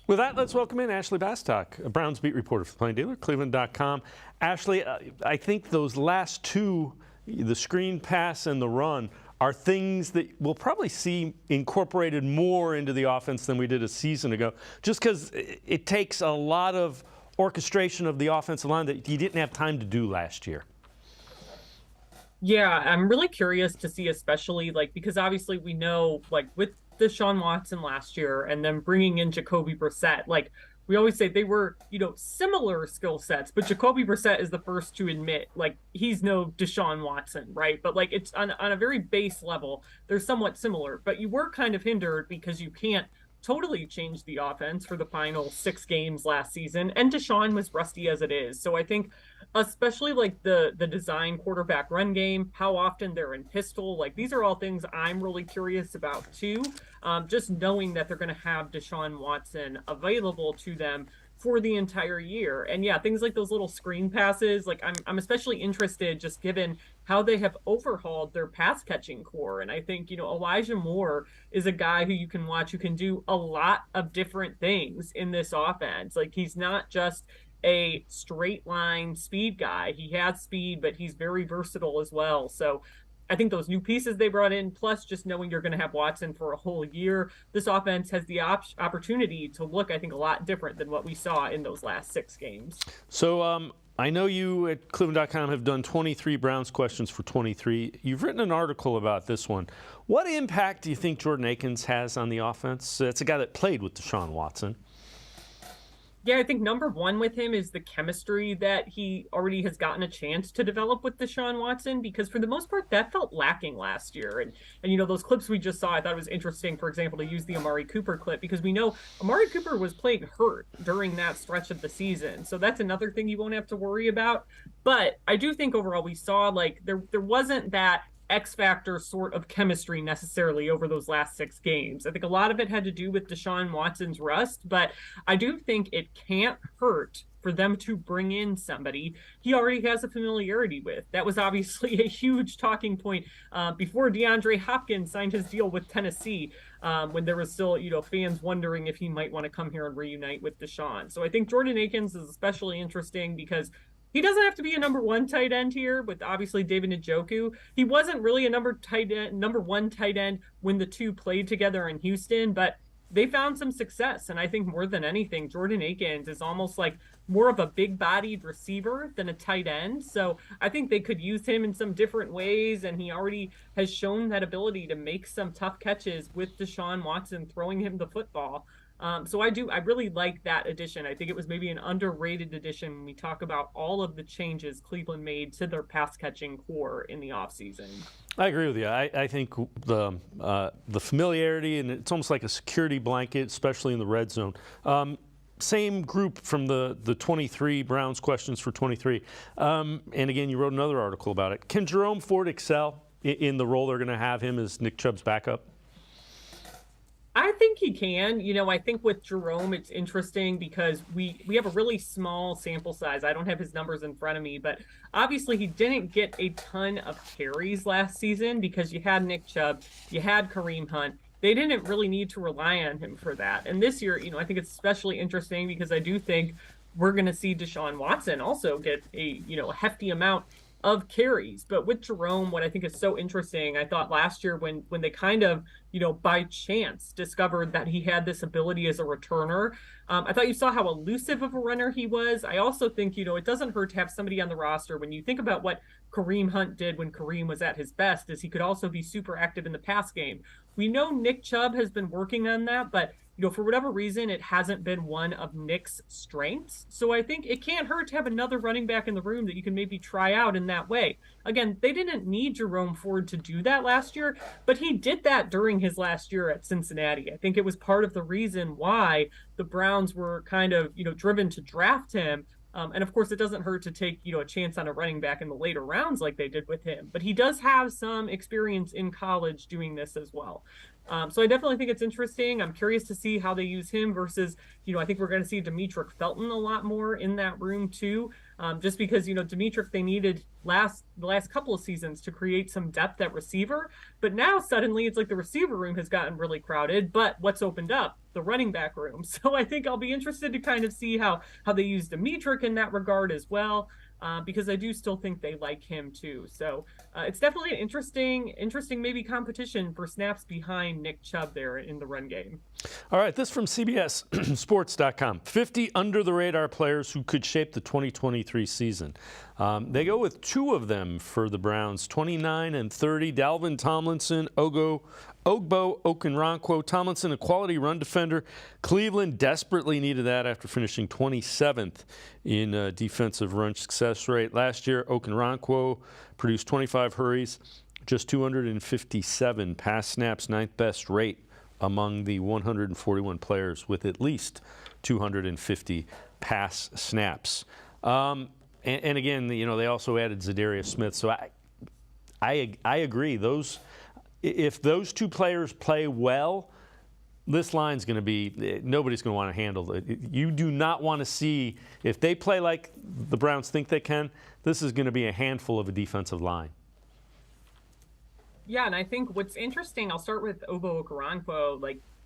With that, let's welcome in Ashley Bastock, a Browns beat reporter for the Plain Dealer, cleveland.com. Ashley, I think those last two, the screen pass and the run, are things that we'll probably see incorporated more into the offense than we did a season ago, just because it takes a lot of orchestration of the offensive line that you didn't have time to do last year. Yeah, I'm really curious to see, especially because obviously we know with Deshaun Watson last year and then bringing in Jacoby Brissett, we always say they were, similar skill sets, but Jacoby Brissett is the first to admit, he's no Deshaun Watson, right? But, it's on a very base level, they're somewhat similar. But you were kind of hindered because you can't totally change the offense for the final 6 games last season. And Deshaun was rusty as it is. So I think especially the design quarterback run game, how often they're in pistol, these are all things I'm really curious about too. Just knowing that they're going to have Deshaun Watson available to them for the entire year. And yeah, things like those little screen passes, I'm especially interested just given how they have overhauled their pass catching core. And I think, Elijah Moore is a guy who you can watch who can do a lot of different things in this offense. He's not just a straight line speed guy. He has speed, but he's very versatile as well. So I think those new pieces they brought in, plus just knowing you're going to have Watson for a whole year, this offense has the opportunity to look, I think, a lot different than what we saw in those last 6 games. So I know you at cleveland.com have done 23 Browns questions for 23. You've written an article about this one. What impact do you think Jordan Akins has on the offense? It's a guy that played with Deshaun Watson. Yeah, I think number one with him is the chemistry that he already has gotten a chance to develop with Deshaun Watson, because for the most part, that felt lacking last year. And you know, those clips we just saw, I thought it was interesting, for example, to use the Amari Cooper clip, because we know Amari Cooper was playing hurt during that stretch of the season. So that's another thing you won't have to worry about. But I do think overall we saw like there wasn't that X factor sort of chemistry necessarily over those last 6 games. I think a lot of it had to do with Deshaun Watson's rust, but I do think it can't hurt for them to bring in somebody he already has a familiarity with. That was obviously a huge talking point before DeAndre Hopkins signed his deal with Tennessee, when there was still, you know, fans wondering if he might want to come here and reunite with Deshaun. So I think Jordan Akins is especially interesting because he doesn't have to be a number 1 tight end here with obviously David Njoku. He wasn't really a number 1 tight end when the two played together in Houston, but they found some success. And I think more than anything, Jordan Akins is almost like more of a big-bodied receiver than a tight end. So I think they could use him in some different ways, and he already has shown that ability to make some tough catches with Deshaun Watson throwing him the football. So I really like that addition. I think it was maybe an underrated addition when we talk about all of the changes Cleveland made to their pass catching core in the offseason. I agree with you. I think the familiarity, and it's almost like a security blanket, especially in the red zone. Same group from the 23 Browns questions for 23. And again, you wrote another article about it. Can Jerome Ford excel in the role they're going to have him as Nick Chubb's backup? I think he can. You know, I think with Jerome, it's interesting because we have a really small sample size. I don't have his numbers in front of me, but obviously he didn't get a ton of carries last season because you had Nick Chubb, you had Kareem Hunt. They didn't really need to rely on him for that. And this year, you know, I think it's especially interesting because I do think we're going to see Deshaun Watson also get a hefty amount of carries. But with Jerome, what I think is so interesting, I thought last year when they kind of, by chance discovered that he had this ability as a returner, I thought you saw how elusive of a runner he was. I also think, it doesn't hurt to have somebody on the roster. When you think about what Kareem Hunt did when Kareem was at his best, is he could also be super active in the pass game. We know Nick Chubb has been working on that, but for whatever reason, it hasn't been one of Nick's strengths. So I think it can't hurt to have another running back in the room that you can maybe try out in that way. Again, they didn't need Jerome Ford to do that last year, but he did that during his last year at Cincinnati. I think it was part of the reason why the Browns were kind of, driven to draft him. And of course, it doesn't hurt to take, a chance on a running back in the later rounds like they did with him. But he does have some experience in college doing this as well. So I definitely think it's interesting. I'm curious to see how they use him versus, I think we're going to see Demetric Felton a lot more in that room too. Just because, Demetric, they needed the last couple of seasons to create some depth at receiver. But now suddenly it's like the receiver room has gotten really crowded. But what's opened up? The running back room. So I think I'll be interested to kind of see how they use Demetric in that regard as well. Because I do still think they like him too. So it's definitely an interesting maybe competition for snaps behind Nick Chubb there in the run game. All right, this from CBS Sports.com. 50 under-the-radar players who could shape the 2023 season. They go with 2 of them for the Browns, 29 and 30. Dalvin Tomlinson, Ogbo Okoronkwo. Tomlinson, a quality run defender. Cleveland desperately needed that after finishing 27th in defensive run success rate. Last year, Okoronkwo produced 25 hurries, just 257 pass snaps, 9th best rate among the 141 players with at least 250 pass snaps. And again, they also added Zadarius Smith. So I agree. If those 2 players play well, this line's going to be, nobody's going to want to handle it. You do not want to see, if they play like the Browns think they can, this is going to be a handful of a defensive line. Yeah, and I think what's interesting, I'll start with Ogbo Okoronkwo.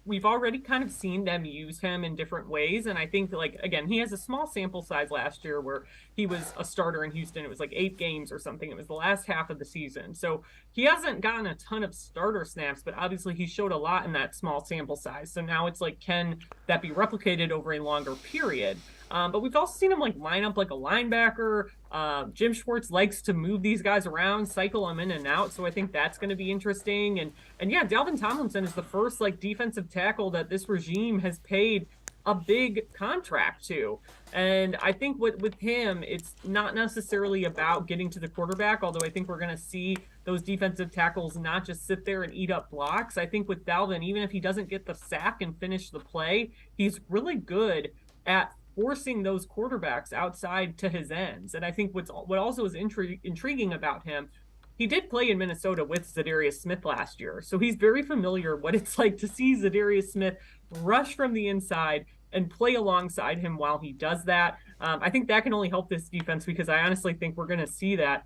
we've already kind of seen them use him in different ways. And I think, again, he has a small sample size last year where he was a starter in Houston. It was like 8 games or something. It was the last half of the season. So he hasn't gotten a ton of starter snaps, but obviously he showed a lot in that small sample size. So now it's like, can that be replicated over a longer period? But we've also seen him line up like a linebacker. Jim Schwartz likes to move these guys around, cycle them in and out. So I think that's going to be interesting. And yeah, Dalvin Tomlinson is the first defensive tackle that this regime has paid a big contract to. And I think with him, it's not necessarily about getting to the quarterback, although I think we're going to see those defensive tackles not just sit there and eat up blocks. I think with Dalvin, even if he doesn't get the sack and finish the play, he's really good at forcing those quarterbacks outside to his ends. And I think what also is intriguing about him, he did play in Minnesota with Zadarius Smith last year. So he's very familiar what it's like to see Zadarius Smith rush from the inside and play alongside him while he does that. I think that can only help this defense, because I honestly think we're going to see that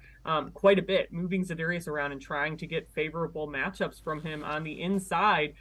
quite a bit, moving Zadarius around and trying to get favorable matchups from him on the inside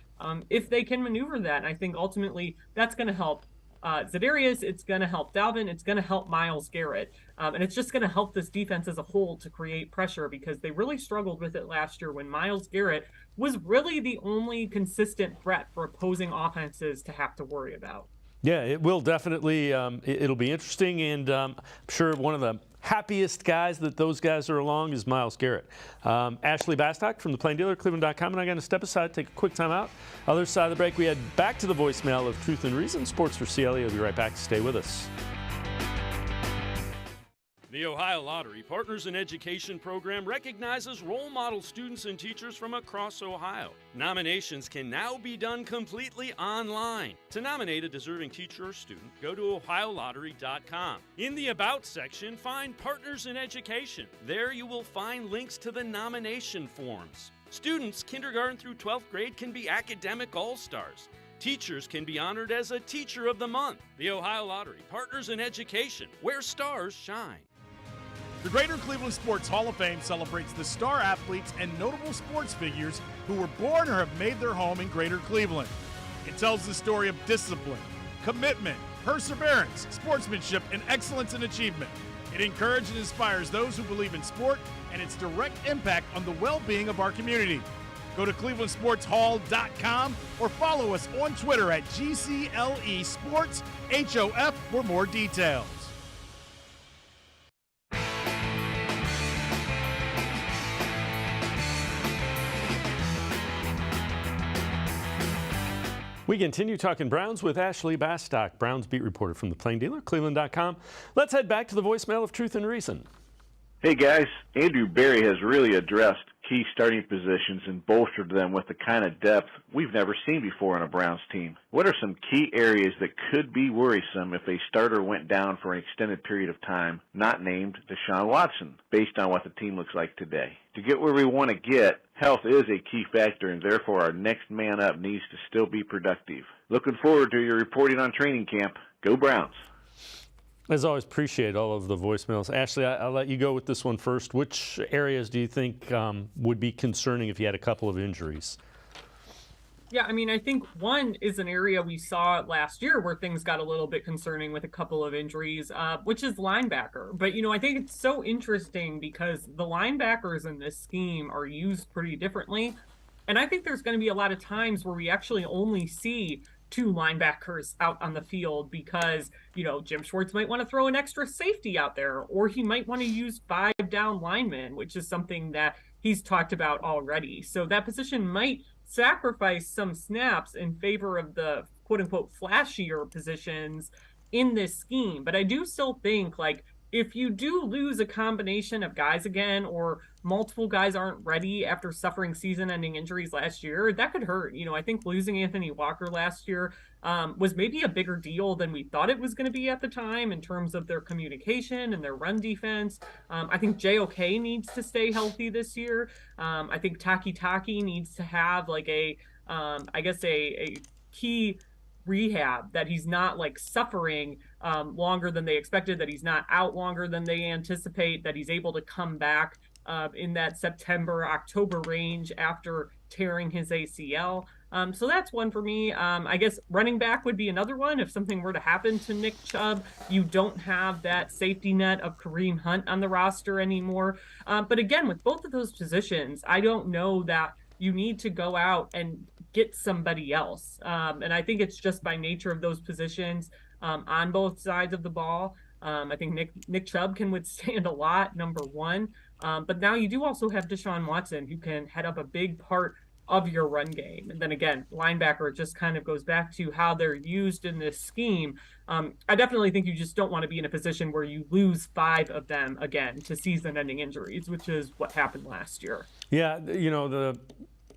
if they can maneuver that. And I think ultimately that's going to help Zadarius, it's going to help Dalvin, it's going to help Myles Garrett, and it's just going to help this defense as a whole to create pressure, because they really struggled with it last year when Myles Garrett was really the only consistent threat for opposing offenses to have to worry about. Yeah, it will definitely. It'll be interesting, and I'm sure one of the happiest guys that those guys are along is Myles Garrett. Ashley Bastock from the Plain Dealer, cleveland.com, and I'm going to step aside, take a quick time out. Other side of the break, we head back to the voicemail of Truth and Reason. Sports for CLE. We'll be right back. Stay with us. The Ohio Lottery Partners in Education program recognizes role model students and teachers from across Ohio. Nominations can now be done completely online. To nominate a deserving teacher or student, go to ohiolottery.com. In the About section, find Partners in Education. There you will find links to the nomination forms. Students kindergarten through 12th grade can be academic all-stars. Teachers can be honored as a Teacher of the Month. The Ohio Lottery Partners in Education, where stars shine. The Greater Cleveland Sports Hall of Fame celebrates the star athletes and notable sports figures who were born or have made their home in Greater Cleveland. It tells the story of discipline, commitment, perseverance, sportsmanship, and excellence in achievement. It encourages and inspires those who believe in sport and its direct impact on the well-being of our community. Go to clevelandsportshall.com or follow us on Twitter at GCLE Sports HOF for more details. We continue talking Browns with Ashley Bastock, Browns beat reporter from the Plain Dealer, cleveland.com. Let's head back to the voicemail of Truth and Reason. Hey guys, Andrew Berry has really addressed key starting positions and bolstered them with the kind of depth we've never seen before on a Browns team. What are some key areas that could be worrisome if a starter went down for an extended period of time, not named Deshaun Watson, based on what the team looks like today? To get where we want to get, health is a key factor, and therefore our next man up needs to still be productive. Looking forward to your reporting on training camp. Go Browns. As always, appreciate all of the voicemails. Ashley, I'll let you go with this one first. Which areas do you think would be concerning if you had a couple of injuries? Yeah, I mean, I think one is an area we saw last year where things got a little bit concerning with a couple of injuries, which is linebacker. But, I think it's so interesting because the linebackers in this scheme are used pretty differently. And I think there's going to be a lot of times where we actually only see 2 linebackers out on the field because, Jim Schwartz might want to throw an extra safety out there, or he might want to use 5 down linemen, which is something that he's talked about already. So that position might sacrifice some snaps in favor of the quote-unquote flashier positions in this scheme. But I do still think, if you do lose a combination of guys again, or multiple guys aren't ready after suffering season-ending injuries last year, that could hurt. I think losing Anthony Walker last year was maybe a bigger deal than we thought it was going to be at the time in terms of their communication and their run defense. I think JOK needs to stay healthy this year. I think Taki needs to have a key rehab, that he's not suffering longer than they expected, that he's not out longer than they anticipate, that he's able to come back in that September-October range after tearing his ACL. So that's one for me. I guess running back would be another one. If something were to happen to Nick Chubb, you don't have that safety net of Kareem Hunt on the roster anymore. But again, with both of those positions, I don't know that you need to go out and get somebody else. And I think it's just by nature of those positions on both sides of the ball. I think Nick Chubb can withstand a lot, number one. But now you do also have Deshaun Watson, who can head up a big part of your run game. And then again, linebacker just kind of goes back to how they're used in this scheme. I definitely think you just don't want to be in a position where you lose 5 of them again to season-ending injuries, which is what happened last year. Yeah,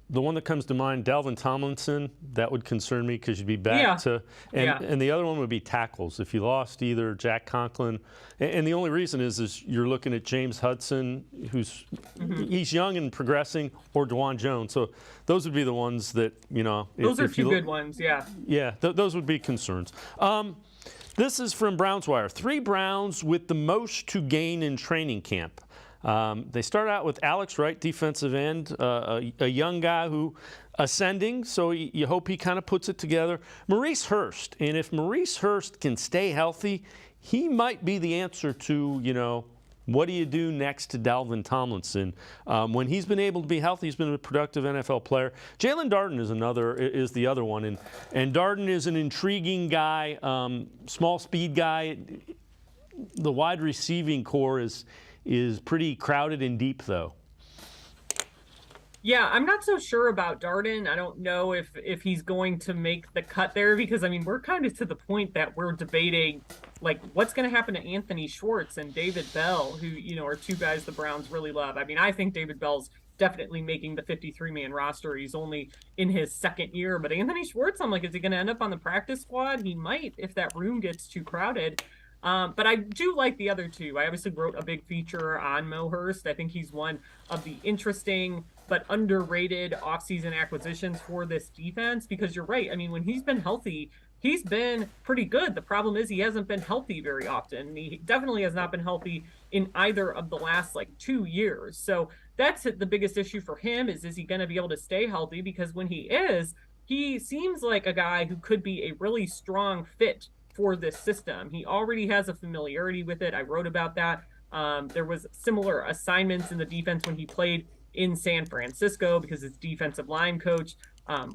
the one that comes to mind, Dalvin Tomlinson, that would concern me because you'd be back to, and the other one would be tackles. If you lost either Jack Conklin, and the only reason is you're looking at James Hudson, who's he's young and progressing, or DeJuan Jones. So those would be the ones that, Those are 2 good ones, yeah. Yeah, those would be concerns. This is from Browns Wire. 3 Browns with the most to gain in training camp. They start out with Alex Wright, defensive end, a young guy who ascending, so you hope he kind of puts it together. Maurice Hurst, and if Maurice Hurst can stay healthy, he might be the answer to, what do you do next to Dalvin Tomlinson? When he's been able to be healthy, he's been a productive NFL player. Jalen Darden is the other one, and Darden is an intriguing guy, small speed guy. The wide receiving core is pretty crowded and deep, though. Yeah, I'm not so sure about Darden. I don't know if he's going to make the cut there because, we're kind of to the point that we're debating, what's going to happen to Anthony Schwartz and David Bell, who, are 2 guys the Browns really love. I think David Bell's definitely making the 53-man roster. He's only in his 2nd year. But Anthony Schwartz, I'm like, is he going to end up on the practice squad? He might if that room gets too crowded. But I do like the other 2. I obviously wrote a big feature on Mo Hurst. I think he's one of the interesting but underrated offseason acquisitions for this defense because you're right. When he's been healthy, he's been pretty good. The problem is he hasn't been healthy very often. He definitely has not been healthy in either of the last 2 years. So that's the biggest issue for him is he going to be able to stay healthy? Because when he is, he seems like a guy who could be a really strong fit for this system. He already has a familiarity with it. I wrote about that. There was similar assignments in the defense when he played in San Francisco because his defensive line coach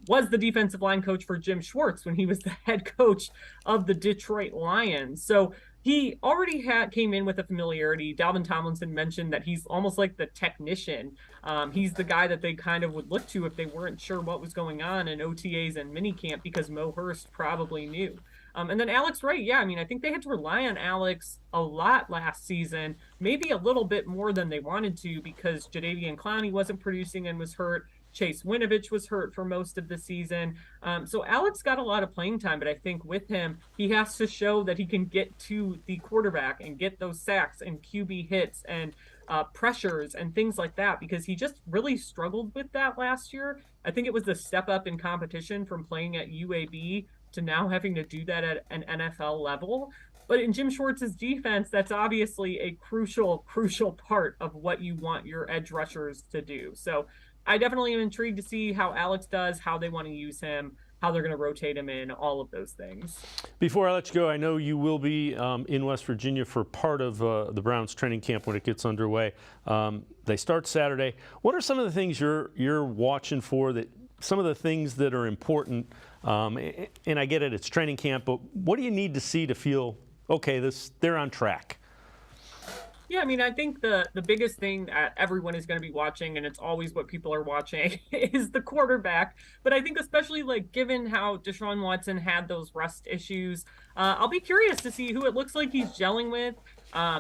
was the defensive line coach for Jim Schwartz when he was the head coach of the Detroit Lions. So he already came in with a familiarity. Dalvin Tomlinson mentioned that he's almost like the technician. He's the guy that they kind of would look to if they weren't sure what was going on in OTAs and minicamp because Mo Hurst probably knew. And then Alex Wright, I think they had to rely on Alex a lot last season, maybe a little bit more than they wanted to because Jadeveon Clowney wasn't producing and was hurt. Chase Winovich was hurt for most of the season. So Alex got a lot of playing time, but I think with him, he has to show that he can get to the quarterback and get those sacks and QB hits and pressures and things like that because he just really struggled with that last year. I think it was the step up in competition from playing at UAB to now having to do that at an NFL level. But in Jim Schwartz's defense, that's obviously a crucial part of what you want your edge rushers to do. So I definitely am intrigued to see how Alex does, how they want to use him, how they're going to rotate him in, all of those things. Before I let you go, I know you will be in West Virginia for part of the Browns training camp when it gets underway. They start Saturday. What are some of the things you're watching for, some of the things that are important? And I get it, it's training camp, but what do you need to see to feel, okay, they're on track? Yeah, I think the biggest thing that everyone is going to be watching, and it's always what people are watching, is the quarterback. But I think especially given how Deshaun Watson had those rust issues, I'll be curious to see who it looks like he's gelling with,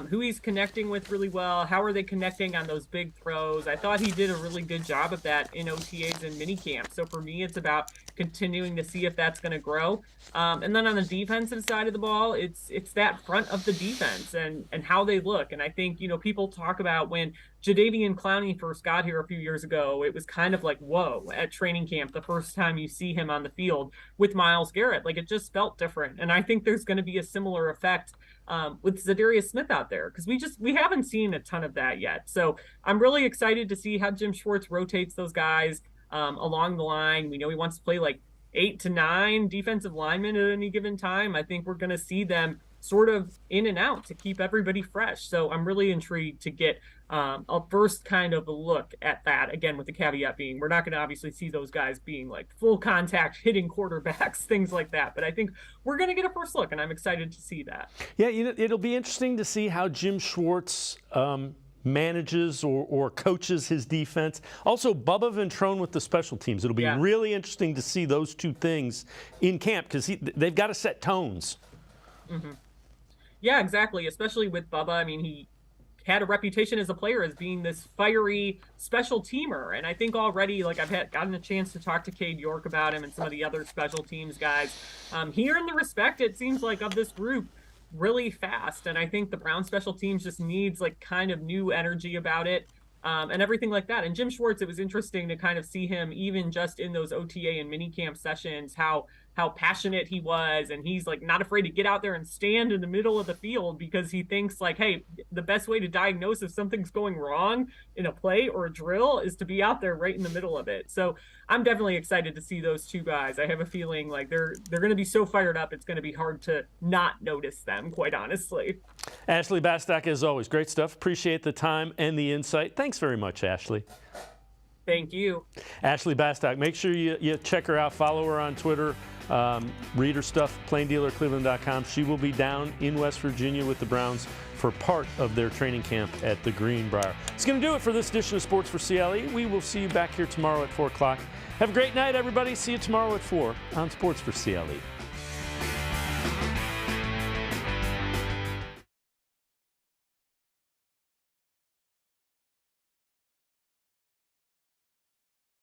who he's connecting with really well. How are they connecting on those big throws? I thought he did a really good job of that in OTAs and minicamp. So for me, it's about continuing to see if that's going to grow. And then on the defensive side of the ball, it's that front of the defense and how they look. And I think, people talk about when Jadeveon Clowney first got here a few years ago, it was kind of like, whoa, at training camp, the first time you see him on the field with Myles Garrett, it just felt different. And I think there's going to be a similar effect with Zadarius Smith out there because we haven't seen a ton of that yet. So I'm really excited to see how Jim Schwartz rotates those guys. along the line. We know he wants to play like 8 to 9 defensive linemen at any given time. I think we're going to see them sort of in and out to keep everybody fresh. So I'm really intrigued to get a first kind of a look at that, again, with the caveat being we're not going to obviously see those guys being like full contact hitting quarterbacks, things like that, but I think we're going to get a first look, and I'm excited to see that. Yeah, it'll be interesting to see how Jim Schwartz manages or coaches his defense. Also, Bubba Ventrone with the special teams. It'll be really interesting to see those two things in camp because they've got to set tones. Mm-hmm. Yeah, exactly, especially with Bubba. I mean, he had a reputation as a player as being this fiery special teamer, and I think already, like, I've gotten a chance to talk to Cade York about him and some of the other special teams guys. Hearing the respect, it seems like, of this group really fast, and I think the Brown special teams just needs like kind of new energy about it, and everything like that. And Jim Schwartz, it was interesting to kind of see him even just in those OTA and minicamp sessions, how passionate he was, and he's like not afraid to get out there and stand in the middle of the field because he thinks like, hey, the best way to diagnose if something's going wrong in a play or a drill is to be out there right in the middle of it. So I'm definitely excited to see those two guys. I have a feeling like they're going to be so fired up, it's going to be hard to not notice them, quite honestly. Ashley Bastock, as always, great stuff. Appreciate the time and the insight. Thanks very much, Ashley. Thank you. Ashley Bastock. Make sure you check her out. Follow her on Twitter. Read her stuff, plaindealer.cleveland.com. She will be down in West Virginia with the Browns for part of their training camp at the Greenbrier. It's going to do it for this edition of Sports for CLE. We will see you back here tomorrow at 4 o'clock. Have a great night, everybody. See you tomorrow at 4 on Sports for CLE.